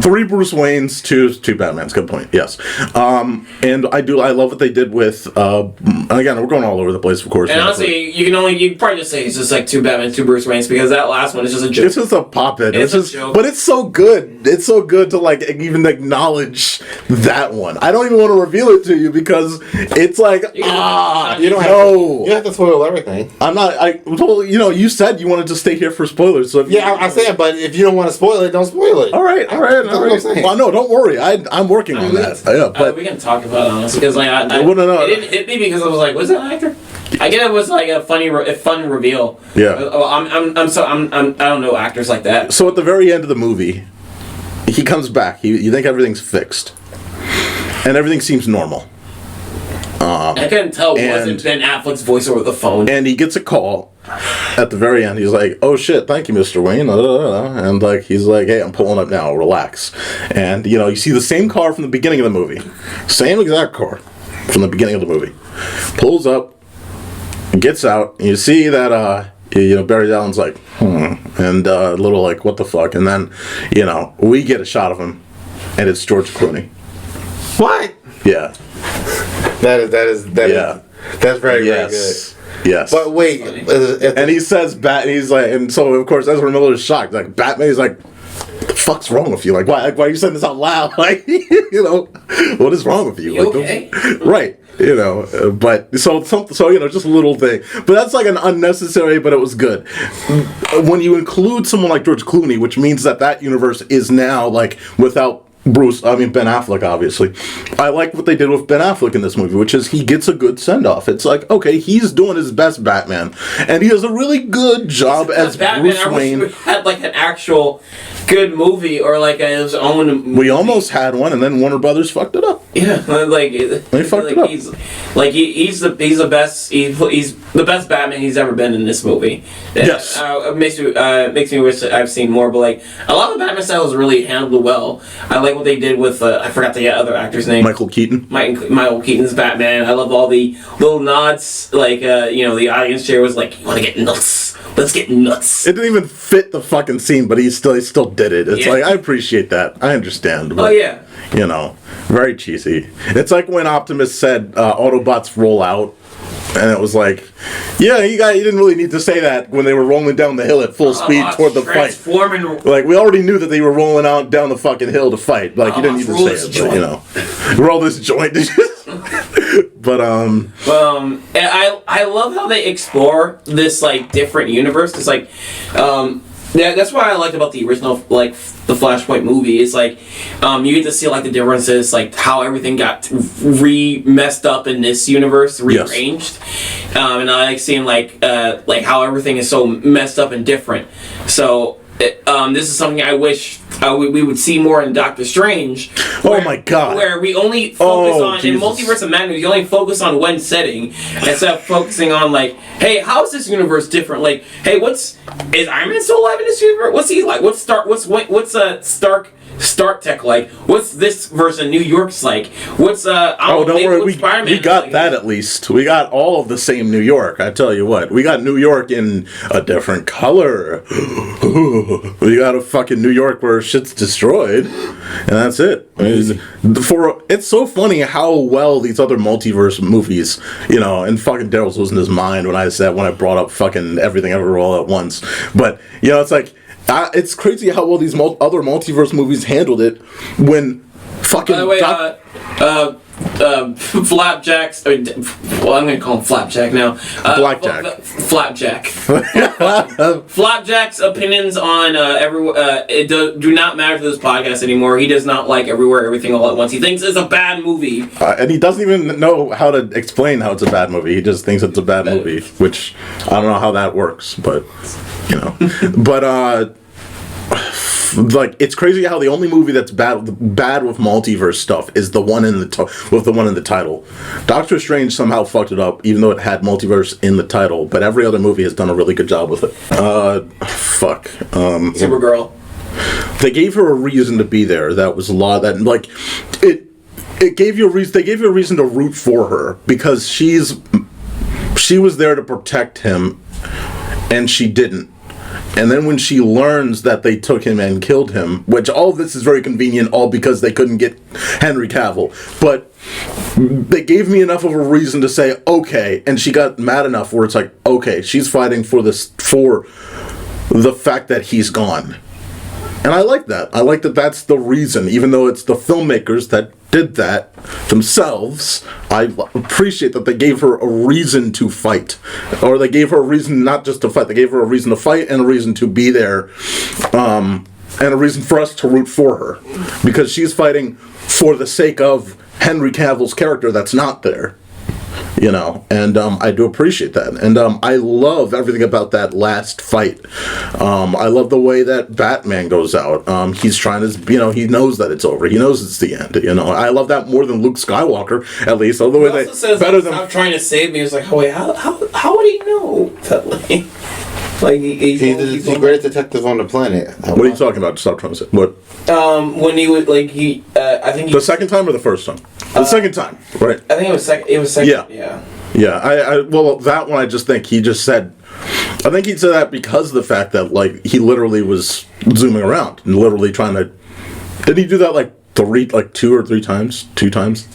A: Three Bruce Waynes, two Batmans. Good point. Yes, and I love what they did with. Again, we're going all over the place, of course.
C: And honestly, you can probably just say it's just like two Batmans, two Bruce Waynes, because that last one is just a joke.
A: It's just a puppet.
C: It's a joke.
A: But it's so good. It's so good to like even acknowledge that one. I don't even want to reveal it to you because it's like
B: You don't have to spoil everything.
A: I'm not. Well, you said you wanted to stay here for spoilers. So
B: I said, but if you don't want to spoil it, don't spoil it.
A: All right.
B: That's what I'm saying.
A: Well, no, don't worry. I'm working on that. Yeah, but
C: we can talk about it honestly because like
A: I wouldn't know.
C: It didn't hit me because I was like, was that an actor? I get it was like a fun reveal.
A: Yeah.
C: I don't know actors like that.
A: So at the very end of the movie, he comes back. You think everything's fixed, and everything seems normal.
C: I couldn't tell wasn't Ben Affleck's voice over the phone.
A: And he gets a call at the very end. He's like, "Oh shit, thank you, Mr. Wayne." And like he's like, "Hey, I'm pulling up now. Relax." And you see the same car from the beginning of the movie, same exact car from the beginning of the movie. Pulls up, gets out, and you see that Barry Allen's like, and a little like, what the fuck? And then we get a shot of him, and it's George Clooney.
B: What?
A: Yeah.
B: That's very very good.
A: Yes.
B: But wait,
A: and he says Bat, and he's like, and so of course Ezra Miller is shocked. Like Batman, he's like, "What the fuck's wrong with you? Like, why are you saying this out loud? Like, what is wrong with you?
C: You
A: like,
C: okay?"
A: Right. But so just a little thing. But that's like an unnecessary, but it was good. When you include someone like George Clooney, which means that universe is now like without Ben Affleck, obviously. I like what they did with Ben Affleck in this movie, which is he gets a good send-off. It's like, okay, he's doing his best Batman, and he does a really good job as
C: Batman.
A: Bruce Wayne.
C: I wish we had like an actual good movie or like his own movie.
A: We almost had one, and then Warner Brothers fucked it up.
C: Yeah, like
A: they fucked it up.
C: He's the best. He's the best Batman he's ever been in this movie.
A: Yes,
C: it makes me wish that I've seen more. But like a lot of the Batman styles really handled well. I like what they did with I forgot the other actor's name.
A: Michael Keaton.
C: Michael Keaton's Batman. I love all the little nods. Like the audience chair was like, "You want to get nuts? Let's get nuts."
A: It didn't even fit the fucking scene, but he still did it. It's like I appreciate that. I understand. But, very cheesy. It's like when Optimus said Autobots roll out. And it was like, you didn't really need to say that when they were rolling down the hill at full speed toward the fight. Like, we already knew that they were rolling out down the fucking hill to fight. Like, you didn't need to say it, but, roll this joint. But,
C: I love how they explore this, like, different universe. Because, like, that's what I liked about the original, like, the Flashpoint movie. Is like, you get to see like the differences, like how everything got messed up in this universe, rearranged. Yes. And I like seeing like how everything is so messed up and different. So this is something I wish we would see more in Doctor Strange.
A: Oh my god!
C: Where we only focus on in Multiverse of Madness, you only focus on one setting instead of focusing on like, hey, how is this universe different? Like, hey, is Iron Man still alive in this universe? What's he like? What's Stark Tech like? What's this version of New York's like? What's
A: don't worry, we got that at least. We got all of the same New York. I tell you what, we got New York in a different color. We got a fucking New York where shit's destroyed, and that's it. It's so funny how well these other multiverse movies, and fucking Daryl's losing his mind when I brought up fucking Everything Everywhere All at Once. But it's like. It's crazy how well these other multiverse movies handled it when fucking.
C: By the way, Flapjack's. Well, I'm gonna call him Flapjack now.
A: Blackjack.
C: Flapjack. Flapjack's opinions on it do not matter to this podcast anymore. He does not like Everywhere, Everything, All at Once. He thinks it's a bad movie,
A: and he doesn't even know how to explain how it's a bad movie. He just thinks it's a bad movie, which I don't know how that works, but but like, it's crazy how the only movie that's bad with multiverse stuff is the one in the title. Doctor Strange somehow fucked it up, even though it had multiverse in the title. But every other movie has done a really good job with it.
C: Supergirl.
A: They gave her a reason to be there. That was a lot. That like it gave you a reason. They gave you a reason to root for her because she was there to protect him, and she didn't. And then when she learns that they took him and killed him, which all of this is very convenient, all because they couldn't get Henry Cavill, but they gave me enough of a reason to say, okay, and she got mad enough where it's like, okay, she's fighting for the fact that he's gone. And I like that. I like that that's the reason, even though it's the filmmakers that did that themselves. I appreciate that they gave her a reason to fight. Or they gave her a reason not just to fight, they gave her a reason to fight and a reason to be there. And a reason for us to root for her. Because she's fighting for the sake of Henry Cavill's character that's not there. You know, and I do appreciate that. And I love everything about that last fight. I love the way that Batman goes out. He's trying to, he knows that it's over. He knows it's the end. I love that more than Luke Skywalker, at least. Although
C: he also says, stop trying to save me. It's like, oh wait, how would he know that? He's
B: the greatest detective on the planet.
A: What are you talking about? Stop trying to say. What?
C: When he would, I think
A: the second time or the first time? The second time, right?
C: I think it was second. It was second.
A: Yeah. Well, that one I just think he just said. I think he said that because of the fact that he literally was zooming around and literally trying to. Did he do that two or three times? 2 times.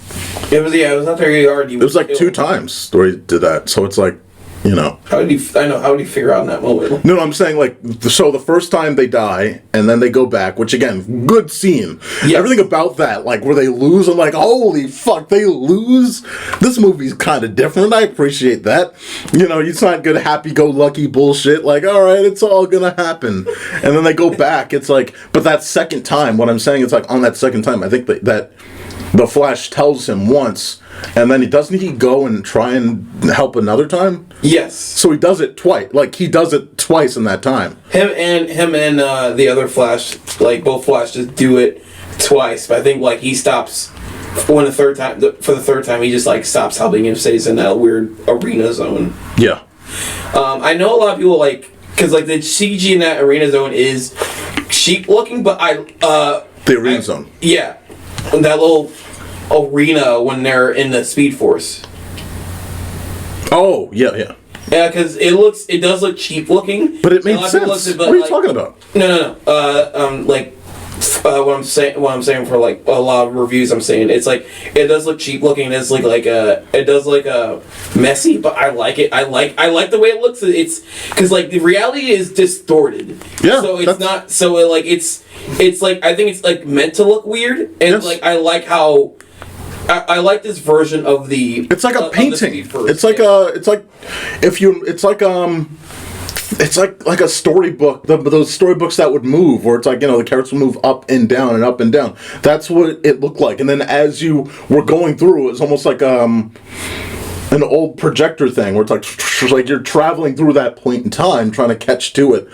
C: It was not very hard.
A: It was 2 times where he did that. So it's like.
C: How did he figure out in that moment?
A: No, I'm saying so the first time they die and then they go back, which again, good scene. Yes. Everything about that, where they lose, I'm like, holy fuck, they lose? This movie's kind of different. I appreciate that. It's not good happy-go-lucky bullshit, all right, it's all gonna happen. And then they go back, it's but that second time, what I'm saying is on that second time, I think that the Flash tells him once, and then doesn't he go and try and help another time?
C: Yes.
A: So he does it twice. He does it twice in that time.
C: Him and the other Flash, both Flashes do it twice. But I think he stops for the third time. He just stops helping him, stays in that weird arena zone.
A: Yeah.
C: I know a lot of people because the CG in that arena zone is cheap looking, but
A: the arena zone.
C: Yeah. That little arena when they're in the Speed Force.
A: Oh, yeah.
C: Yeah, because it does look cheap looking.
A: But it made sense. What are you talking about?
C: No. What I'm saying for a lot of reviews, I'm saying it's it does look cheap looking. It does look messy, but I like it. I like the way it looks. It's because the reality is distorted.
A: Yeah.
C: So it's not. So it's I think it's meant to look weird, and
A: yes.
C: I like how. I like this version of the.
A: It's like a painting. It's like a storybook. Those storybooks that would move, where it's the characters would move up and down and up and down. That's what it looked like. And then as you were going through, it was almost like an old projector thing, where it's you're traveling through that point in time, trying to catch to it.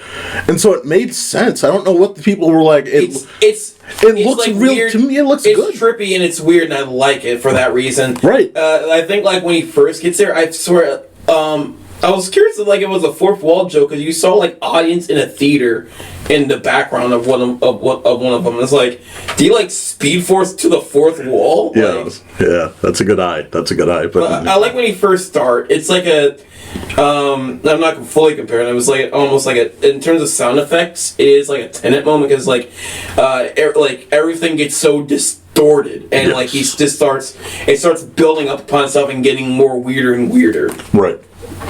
A: And so it made sense. I don't know what the people were like. It looks real
C: weird.
A: To me. It looks good.
C: It's trippy and it's weird, and I like it for that reason.
A: Right.
C: I think when he first gets there, I swear, I was curious if it was a fourth wall joke, because you saw audience in a theater in the background of one of them. It's do you Speed Force to the fourth wall?
A: Yeah, that's a good eye. But
C: I like when he first start. It's I'm not fully comparing. It was almost in terms of sound effects, it is a Tenet moment, because everything gets so distorted, and
A: yes.
C: it starts building up upon itself and getting more weirder and weirder.
A: Right.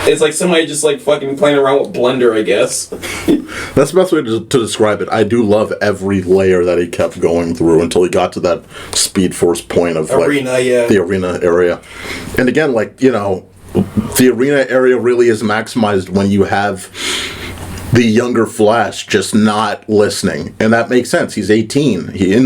C: it's like somebody just like fucking playing around with Blender, I guess.
A: That's the best way to describe it. I do love every layer that he kept going through until he got to that Speed Force point of
C: Arena,
A: like
C: yeah.
A: the arena area. And again, like, you know, the arena area really is maximized when you have the younger Flash just not listening, and that makes sense. He's 18. And you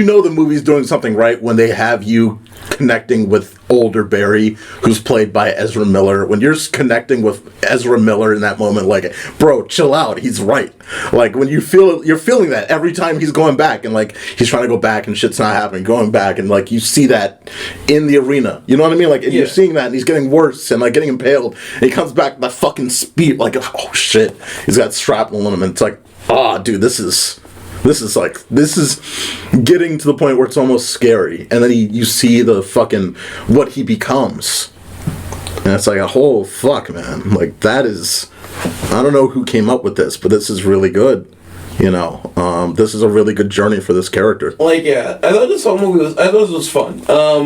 A: know the movie's doing something right when they have you connecting with older Barry, who's played by Ezra Miller. When you're connecting with Ezra Miller in that moment, like, bro, chill out. He's right. Like, when you're feeling that every time he's going back, and like he's trying to go back and shit's not happening, going back, and like you see that in the arena. You know what I mean? Like, and you're seeing that, and he's getting worse and like getting impaled. And he comes back by fucking speed, like, oh shit, he's got shrapnel in him, and it's like, dude, this is getting to the point where it's almost scary. And then you see the fucking what he becomes, and it's like, oh fuck, man, like that is, I don't know who came up with this, but this is really good. You know, this is a really good journey for this character.
C: Like, yeah, I thought this whole movie was fun.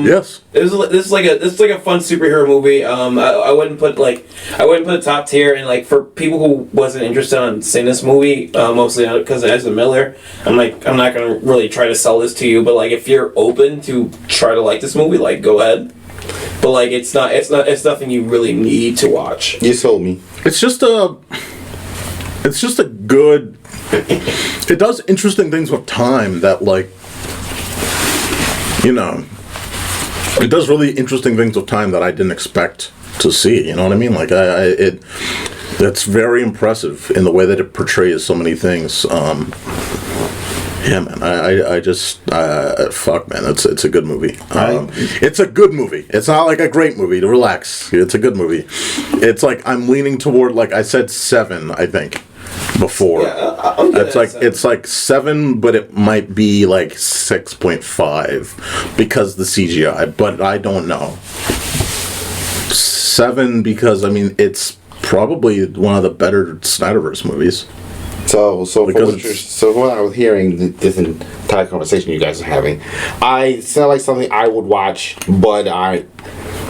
A: Yes,
C: this is like a fun superhero movie. I wouldn't put it top tier, and like for people who wasn't interested in seeing this movie, mostly because of Ezra Miller, I'm not gonna really try to sell this to you, but like if you're open to try to like this movie, like go ahead. But like it's nothing you really need to watch.
B: You sold me.
A: it's just a good. It does interesting things with time that, like, you know, it does really interesting things with time that I didn't expect to see. You know what I mean? Like, it's very impressive in the way that it portrays so many things. Yeah, man. I just fuck, man. It's a good movie. It's a good movie. It's not like a great movie. To relax. It's a good movie. It's like I'm leaning toward, like I said, 7. I think before.
C: Yeah,
A: it's like 7, but it might be like 6.5 because the CGI. But I don't know. 7 because I mean it's probably one of the better Snyderverse movies.
B: So what I was hearing, this entire conversation you guys are having, I sound like something I would watch, but I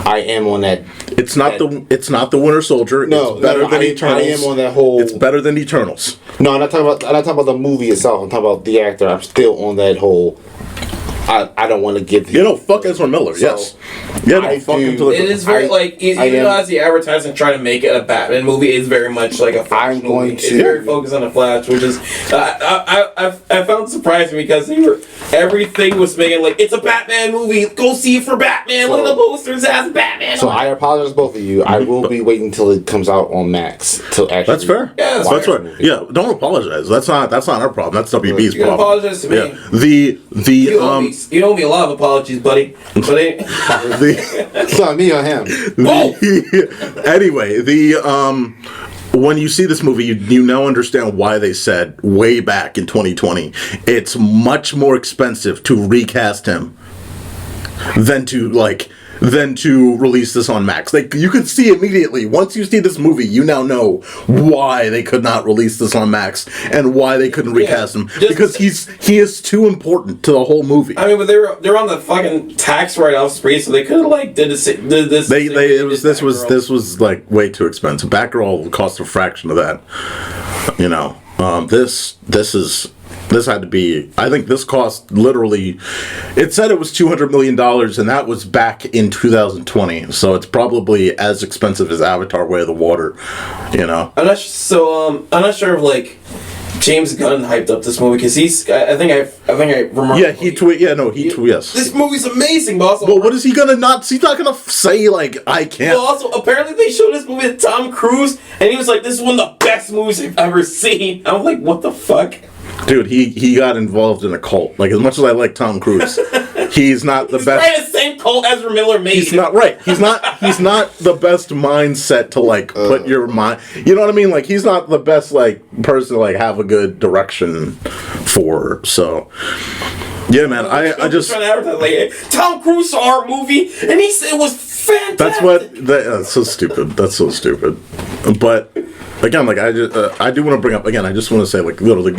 B: am on that.
A: It's not the Winter Soldier.
B: No,
A: it's better than Eternals.
B: I am on that whole.
A: It's better than Eternals.
B: No, I'm not talking about the movie itself. I'm talking about the actor. I'm still on that whole. I don't want to give.
A: Fuck Ezra Miller. Yes. Yeah, no, fuck him to the.
C: It is very even though as the advertising trying to make it a Batman movie, it's very much like a Flash movie. It's very focused on the Flash, which is I found surprising because everything was making like it's a Batman movie. Go see it for Batman. Look at the posters. It has Batman.
B: So I apologize to both of you. I will be waiting until it comes out on Max to actually.
A: That's fair.
C: Yeah,
A: that's fair. Yeah, don't apologize. That's not our problem. That's WB's
C: you
A: problem.
C: Apologize to me.
A: Yeah.
C: You owe me a lot of apologies, buddy.
B: It's not me or him.
A: Anyway, when you see this movie, you now understand why they said way back in 2020 it's much more expensive to recast him than to release this on Max. Like, you could see immediately, once you see this movie, you now know why they could not release this on Max and why they couldn't recast him. Because he is too important to the whole movie.
C: I mean, but they're on the fucking tax write-off spree, so they could have like did this.
A: This was like way too expensive. Batgirl cost a fraction of that. You know, this had to be, I think this cost literally, it said it was $200 million, and that was back in 2020. So it's probably as expensive as Avatar Way of the Water, you know?
C: I'm not sure if like James Gunn hyped up this movie because I think I remember.
A: Yeah, yes.
C: This movie's amazing, but also.
A: Well, what is he gonna not? He's not gonna say like I can't.
C: Well, also apparently they showed this movie to Tom Cruise, and he was like, "This is one of the best movies I've ever seen." I'm like, "What the fuck?"
A: Dude, he got involved in a cult. Like, as much as I like Tom Cruise, he's not the best.
C: He's the same cult Ezra Miller made.
A: He's not right. He's not the best mindset to like put your mind. You know what I mean? Like, he's not the best like person to like have a good direction for. So, yeah, man. I just
C: trying to advertise like Tom Cruise saw our movie and he said it was fantastic.
A: That's so stupid. That's so stupid. But. Again, like I do want to bring up again. I just want to say, like, literally,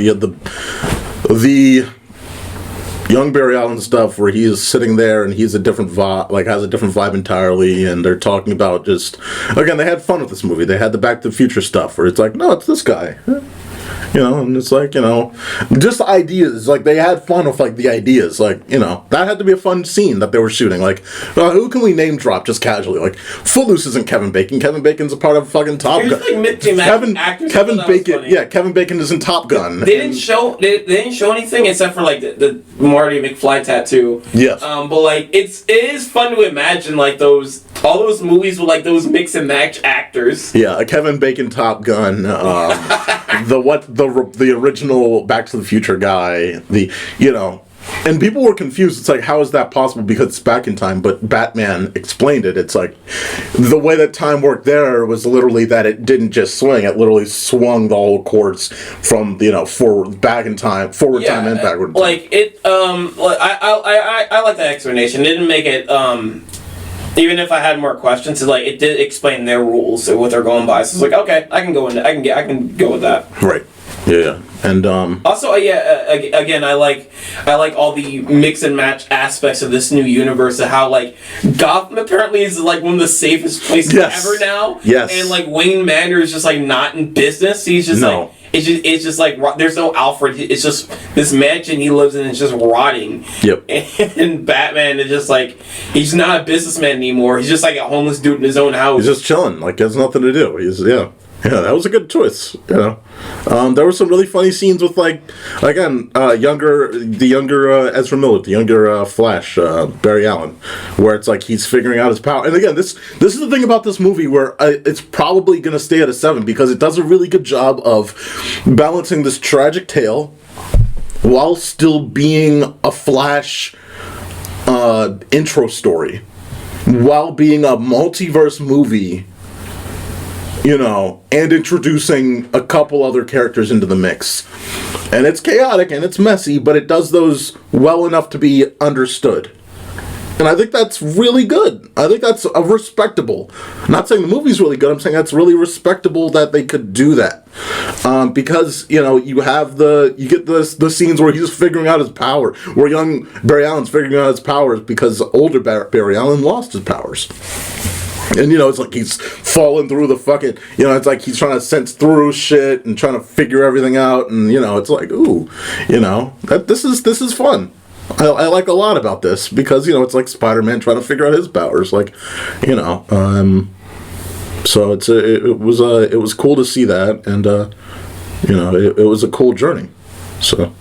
A: young Barry Allen stuff where he is sitting there and he's a different vibe, like has a different vibe entirely, and they're talking about just, again, they had fun with this movie. They had the Back to the Future stuff where it's like, no, it's this guy. You know, and it's like, you know, just ideas. Like, they had fun with, like, the ideas. Like, you know, that had to be a fun scene that they were shooting. Like, who can we name drop just casually? Like, Footloose isn't Kevin Bacon. Kevin Bacon's a part of fucking Top Gun. Kevin Bacon, yeah, Kevin Bacon is in Top Gun.
C: They didn't show anything except for, like, the Marty McFly tattoo.
A: Yes.
C: But, like, it is fun to imagine, like, all those movies with, like, those mix and match actors.
A: Yeah, a Kevin Bacon Top Gun, the original Back to the Future guy, you know, and people were confused. It's like, how is that possible? Because it's back in time, but Batman explained it. It's like, the way that time worked there was literally that it didn't just swing, it literally swung the whole course from, you know, forward time and backward time.
C: Like, it, I like that explanation. It didn't make it, even if I had more questions, it did explain their rules and what they're going by. So it's like, okay, I can go with that.
A: Right. Yeah. And
C: also, again, I like all the mix and match aspects of this new universe, of how, like, Gotham apparently is, like, one of the safest places ever now.
A: Yes.
C: And, like, Wayne Manor is just, like, not in business. He's just like, it's just like, there's no Alfred. It's just this mansion he lives in is just rotting.
A: Yep.
C: And Batman is just like, he's not a businessman anymore. He's just like a homeless dude in his own house.
A: He's just chilling, like, he has nothing to do. Yeah, that was a good choice. You know, there were some really funny scenes with, like, again, the younger Ezra Miller, the younger Flash, Barry Allen, where it's like he's figuring out his power. And again, this is the thing about this movie where it's probably going to stay at a 7 because it does a really good job of balancing this tragic tale while still being a Flash intro story, while being a multiverse movie. You know, and introducing a couple other characters into the mix. And it's chaotic and it's messy, but it does those well enough to be understood. And I think that's really good. I think that's a respectable. I'm not saying the movie's really good, I'm saying that's really respectable that they could do that. Because, you know, you get the scenes where he's figuring out his power, where young Barry Allen's figuring out his powers because older Barry Allen lost his powers. And, you know, it's like he's falling through the fucking, you know, it's like he's trying to sense through shit and trying to figure everything out. And, you know, it's like, ooh, you know, this is fun. I like a lot about this because, you know, it's like Spider-Man trying to figure out his powers. Like, you know, so it was cool to see that. And, you know, it was a cool journey. So,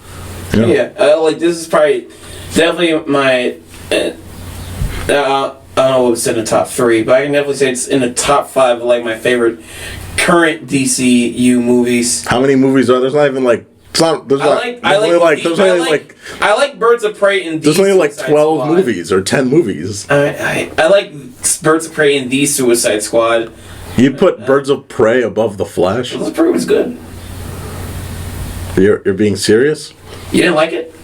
A: you know.
C: Yeah, like, this is probably definitely my, I don't know what was in the top 3, but I can definitely say it's in the top 5 of, like, my favorite current DCU movies.
A: How many movies are there? There's not even like.
C: I like Birds of Prey and
A: There's only like 12 movies or 10 movies.
C: I like Birds of Prey and the Suicide Squad.
A: You put Birds of Prey above The Flash?
C: Birds of Prey was good.
A: You're being serious?
C: You didn't like it?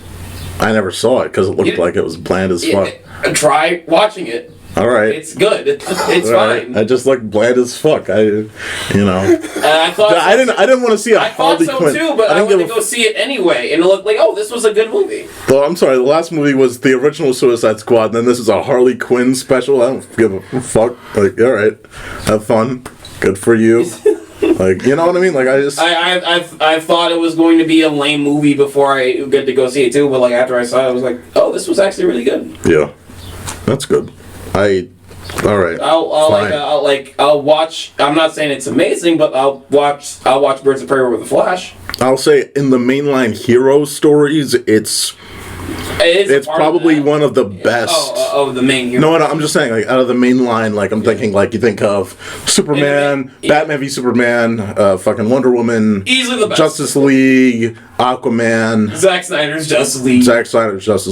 A: I never saw it because it looked like it was bland as fuck.
C: Try watching it.
A: All right.
C: It's good. It's
A: right.
C: fine.
A: I just like bland as fuck. I
C: thought
A: I didn't want to see a Harley Quinn.
C: I thought so too, but I wanted to go see it anyway, and it looked like, oh, this was a good movie.
A: Well, I'm sorry. The last movie was the original Suicide Squad, and then this is a Harley Quinn special. I don't give a fuck. Like, all right, have fun. Good for you. Like, you know what I mean? Like,
C: I thought it was going to be a lame movie before I get to go see it too, but like after I saw it, I was like, oh, this was actually really good.
A: Yeah, that's good. All right.
C: I'll watch. I'm not saying it's amazing, but I'll watch Birds of Prey over The Flash.
A: I'll say in the mainline hero stories, it's probably one of the best.
C: Oh, the main hero.
A: No, I'm just saying, like, out of the main line, like, I'm thinking, like, you think of Superman, Batman v Superman, fucking Wonder Woman,
C: easily the best.
A: Justice League, Aquaman,
C: Zack Snyder's Justice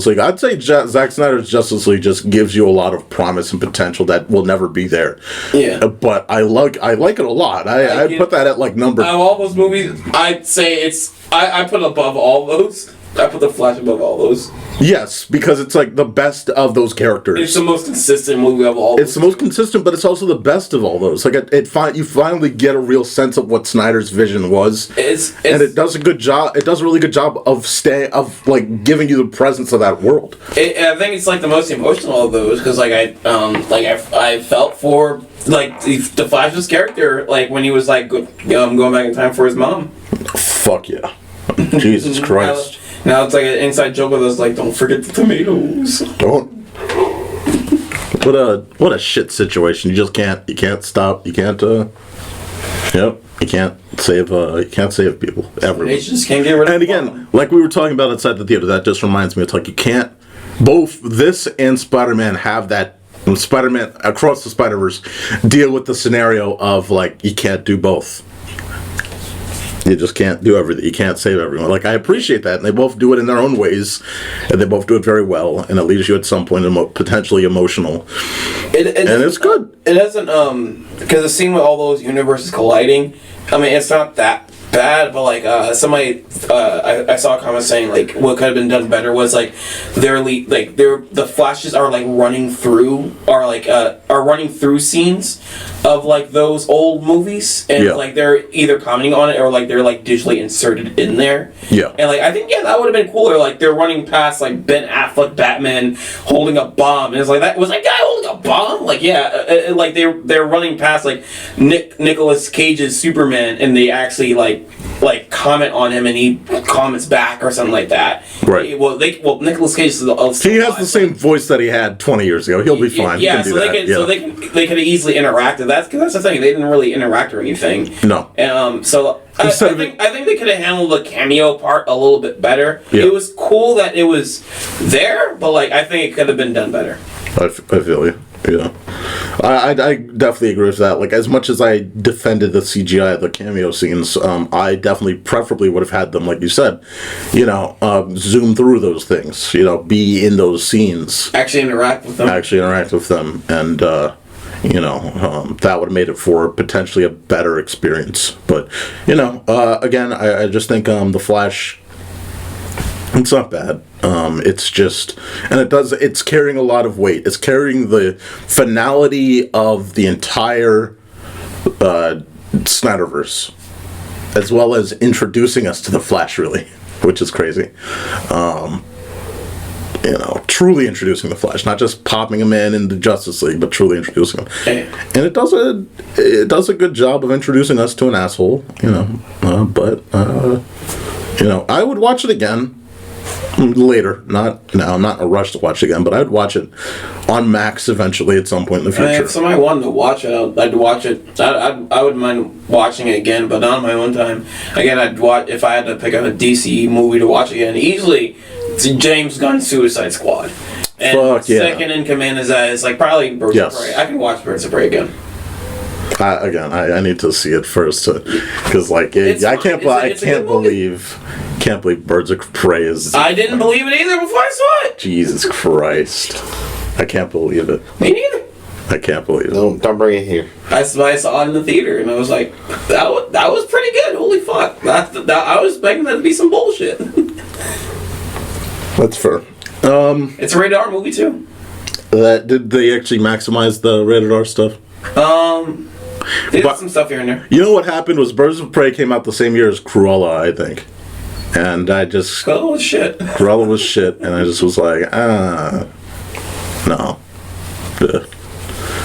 C: League.
A: I'd say Zack Snyder's Justice League just gives you a lot of promise and potential that will never be there.
C: Yeah.
A: But I like it a lot. I'd put that at, like, number.
C: Out of all those movies, I'd say I put it above all those. the Flash above all those.
A: Yes, because it's like the best of those characters.
C: It's the most consistent movie of all.
A: It's the most consistent, but it's also the best of all those. Like you finally get a real sense of what Snyder's vision was, and it does a good job. It does a really good job of giving you the presence of that world.
C: I think it's like the most emotional of those because I felt for like the Flash's character like when he was like going back in time for his mom.
A: Fuck yeah, Jesus Christ.
C: Now it's like an inside joke with us, like, don't forget the tomatoes.
A: Don't. What a shit situation. You just can't. You can't stop. You can't. Yep. You can't save. You can't save people ever.
C: They just can't get rid of.
A: And again, like we were talking about outside the theater, that just reminds me. It's like you can't. Both this and Spider-Man have that. Spider-Man Across the Spider-Verse deal with the scenario of like you can't do both. You just can't do everything. You can't save everyone. Like, I appreciate that, and they both do it in their own ways, and they both do it very well, and it leaves you at some point potentially emotional. And it's good.
C: It doesn't, because the scene with all those universes colliding, I mean, it's not that bad, but like somebody I saw a comment saying like what could have been done better was like the Flashes are like running through scenes of like those old movies and like they're either commenting on it or like they're like digitally inserted in there.
A: Yeah.
C: And like I think that would have been cooler. Like they're running past like Ben Affleck Batman holding a bomb and it's like that was that guy holding a bomb? Like like they're running past like Nicolas Cage's Superman and they actually like comment on him and he comments back or something like that.
A: Right.
C: Well, Nicolas Cage is
A: he has the same voice that he had 20 years ago. He'll be fine.
C: Yeah,
A: he can do that.
C: So they could have easily interacted. That's the thing. They didn't really interact or anything.
A: No.
C: So I think they could have handled the cameo part a little bit better.
A: Yeah.
C: It was cool that it was there, but like I think it could have been done better.
A: I feel you. Yeah, I definitely agree with that. Like, as much as I defended the CGI, the cameo scenes, I definitely preferably would have had them, like you said, zoom through those things, be in those scenes.
C: Actually interact with them.
A: And, that would have made it for potentially a better experience. But, again, I just think The Flash... It's not bad. It's just, and it's carrying a lot of weight. It's carrying the finality of the entire Snyderverse, as well as introducing us to the Flash, really, which is crazy. Truly introducing the Flash, not just popping him in the Justice League, but truly introducing him. And it does a good job of introducing us to an asshole, but I would watch it again. Later, not now. I'm not in a rush to watch it again, but I'd watch it on Max eventually at some point in the future.
C: If somebody wanted to watch it, I'd watch it. I wouldn't mind watching it again, but not on my own time. Again, I'd watch if I had to pick up a DC movie to watch again. Easily, it's James Gunn's Suicide Squad. And
A: Fuck yeah.
C: Second in command is like probably Birds of Prey. I can watch Birds of Prey again.
A: I need to see it first because I can't believe Birds of Prey is.
C: I didn't believe it either before I saw it.
A: Jesus Christ, I can't believe it.
C: Me neither.
A: I can't believe it.
B: Don't bring it here.
C: I saw it in the theater and I was like, that was pretty good. Holy fuck! I was expecting that to be some bullshit.
A: That's fair.
C: It's a rated R movie too.
A: Did they actually maximize the rated R stuff?
C: They did some stuff here and there.
A: You know what happened was Birds of Prey came out the same year as Cruella, I think. And I just...
C: Cruella was shit.
A: Cruella was shit, and I just was like, no. Ugh.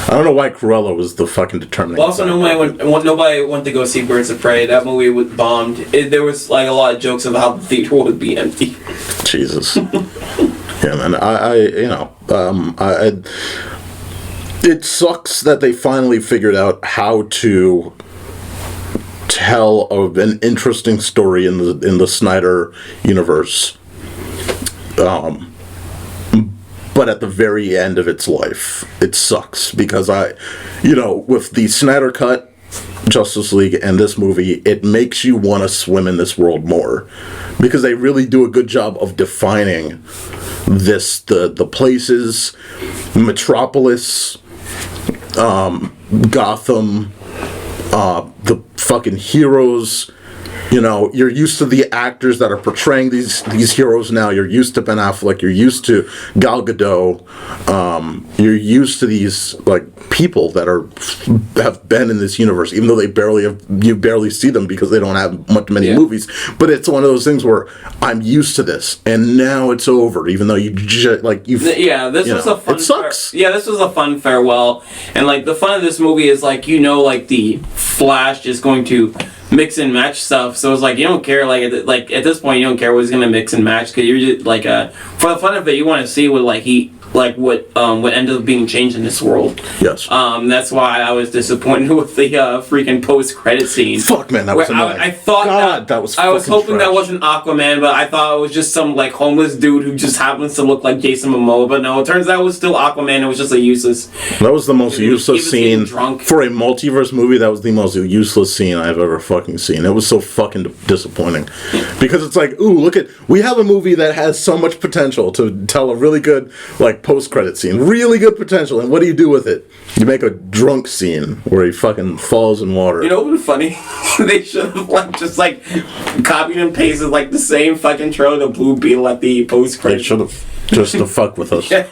A: I don't know why Cruella was the fucking determining.
C: Well, also, nobody went to go see Birds of Prey. That movie was bombed. There was like a lot of jokes of how the theater would be empty.
A: Jesus. Yeah, man. It sucks that they finally figured out how to tell an interesting story in the Snyder universe, but at the very end of its life, it sucks because with the Snyder Cut, Justice League, and this movie, it makes you want to swim in this world more because they really do a good job of defining the places, Metropolis, Gotham, the fucking heroes, You know, you're used to the actors that are portraying these heroes now. You're used to Ben Affleck. You're used to Gal Gadot. You're used to these like people that have been in this universe, even though you barely see them because they don't have many movies. But it's one of those things where I'm used to this, and now it's over. Even though this
H: was a fun.
A: It sucks.
H: This was a fun farewell, and like the fun of this movie is like like the Flash is going to mix and match stuff, so it's like you don't care, like at this point you don't care what he's gonna mix and match, because you're just like for the fun of it you want to see what what ended up being changed in this world.
A: Yes.
H: That's why I was disappointed with the freaking post-credit scene.
A: Fuck, man, that was annoying.
H: I thought that was. I was hoping that wasn't Aquaman, but I thought it was just some like homeless dude who just happens to look like Jason Momoa. But no, it turns out it was still Aquaman. It was just a useless.
A: That was the most useless scene for a multiverse movie. That was the most useless scene I've ever fucking seen. It was so fucking disappointing, because it's like, ooh, we have a movie that has so much potential to tell a really good like post-credit scene, really good potential, and what do you do with it? You make a drunk scene where he fucking falls in water.
H: You know what would be funny? They should have just copied and pasted like the same fucking trailer to Blue Beetle at the post-credit.
A: They should have. Just to fuck with us.
H: Yeah.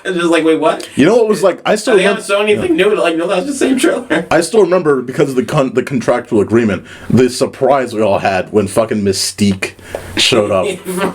H: Just like, wait, what?
A: You know what was like? I still
H: haven't shown anything new. Like, no, that's the same trailer.
A: I still remember, because of the contractual agreement, the surprise we all had when fucking Mystique showed up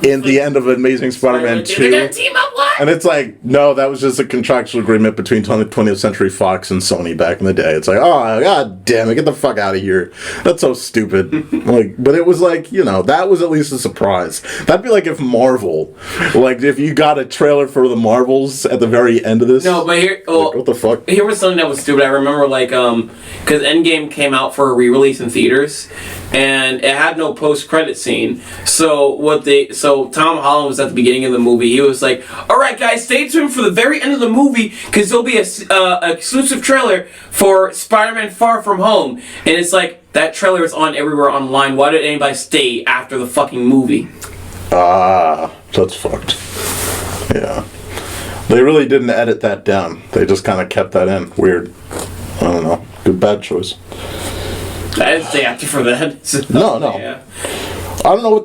A: in the end of Amazing Spider-Man 2.
H: They're gonna team up, what?
A: And it's like, no, that was just a contractual agreement between 20th Century Fox and Sony back in the day. It's like, oh, god damn it, get the fuck out of here. That's so stupid. But it was like, that was at least a surprise. That'd be like if Marvel, if you got a trailer for the Marvels at the very end of this.
H: No, but here,
A: what the fuck?
H: Here was something that was stupid. I remember, because Endgame came out for a re-release in theaters, and it had no post-credit scene. So Tom Holland was at the beginning of the movie. He was like, "All right, guys, stay tuned for the very end of the movie, because there'll be a exclusive trailer for Spider-Man: Far From Home." And it's like, that trailer is on everywhere online. Why did anybody stay after the fucking movie?
A: That's fucked. Yeah. They really didn't edit that down. They just kind of kept that in. Weird. I don't know. Good, bad choice.
H: I didn't stay after for that. So,
A: no.
H: Yeah.
A: I don't know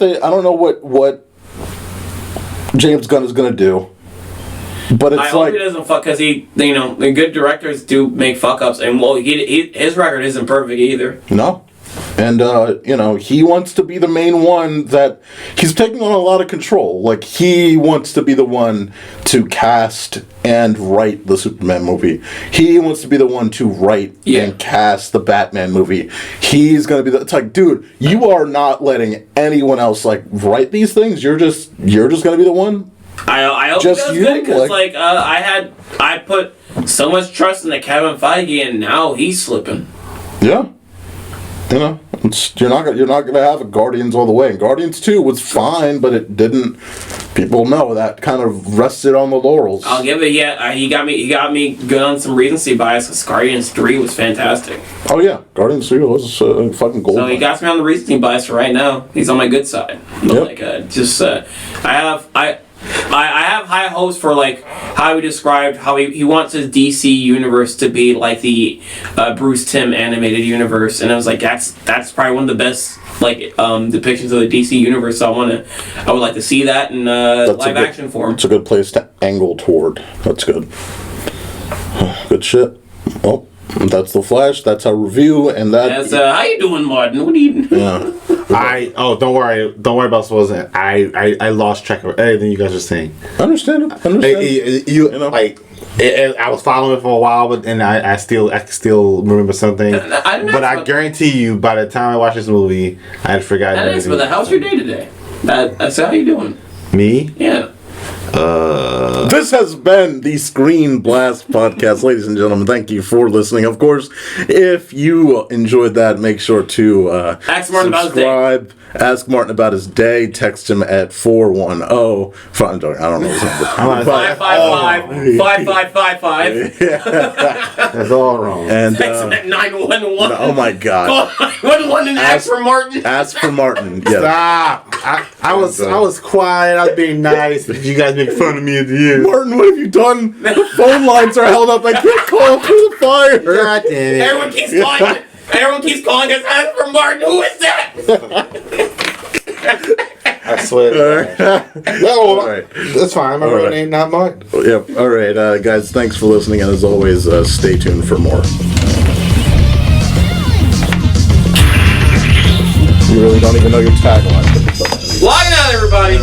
A: what James Gunn is gonna do. But it's
H: I hope he doesn't fuck, because the good directors do make fuck ups, and his record isn't perfect either.
A: No. And, he wants to be the main one that... He's taking on a lot of control. Like, he wants to be the one to cast and write the Superman movie. He wants to be the one to write and cast the Batman movie. He's going to be it's like, dude, you are not letting anyone else, write these things. You're just going to be the one?
H: I hope
A: just
H: he does good, because, I put so much trust in the Kevin Feige, and now he's slipping.
A: Yeah. You're not gonna have a Guardians all the way. And Guardians 2 was fine, but it didn't. People know that kind of rested on the laurels.
H: I'll give it. Yeah, he got me good on some recency bias, because Guardians 3 was fantastic.
A: Oh yeah, Guardians 3 was fucking gold.
H: So he got me on the recency bias for right now. He's on my good side. But I have high hopes for how he described how he wants his DC universe to be like the Bruce Timm animated universe, and I was like, that's probably one of the best depictions of the DC universe. So I would like to see that in live action form.
A: It's a good place to angle toward. That's good. Good shit. Well, that's the Flash. That's our review, and that.
H: That's how you doing, Martin? What are you?
A: Yeah.
B: Don't worry about spoilers. I lost track of everything you guys were saying.
A: Understand.
B: I was following it for a while, but I still remember something. But I guarantee you, by the time I watched this movie, I had forgotten everything.
H: But how's your day today? That's how you doing?
B: Me?
H: Yeah.
A: This has been the ScreenBlast podcast, ladies and gentlemen. Thank you for listening. Of course, if you enjoyed that, make sure to
H: ask Martin about his day.
A: Ask Martin about his day. Text him at 410. I don't know his number.
H: 555-5555.
B: That's all wrong.
A: And
H: text him at 911.
A: Oh my God.
H: Call 911 and ask for Martin.
A: Ask for Martin. Yes.
B: Stop. I was quiet. I was being nice. But you guys make fun of me at the end.
A: Martin, what have you done? The phone lines are held up. I can't call through the fire.
B: God damn it.
H: Everyone keeps calling. Everyone keeps calling us. Ask for Martin. Who is that?
B: But
A: All right.
B: that's fine. My real name, not mine.
A: Yep. All right, guys. Thanks for listening, and as always, stay tuned for more. You really don't even know your tagline.
H: Log on, everybody.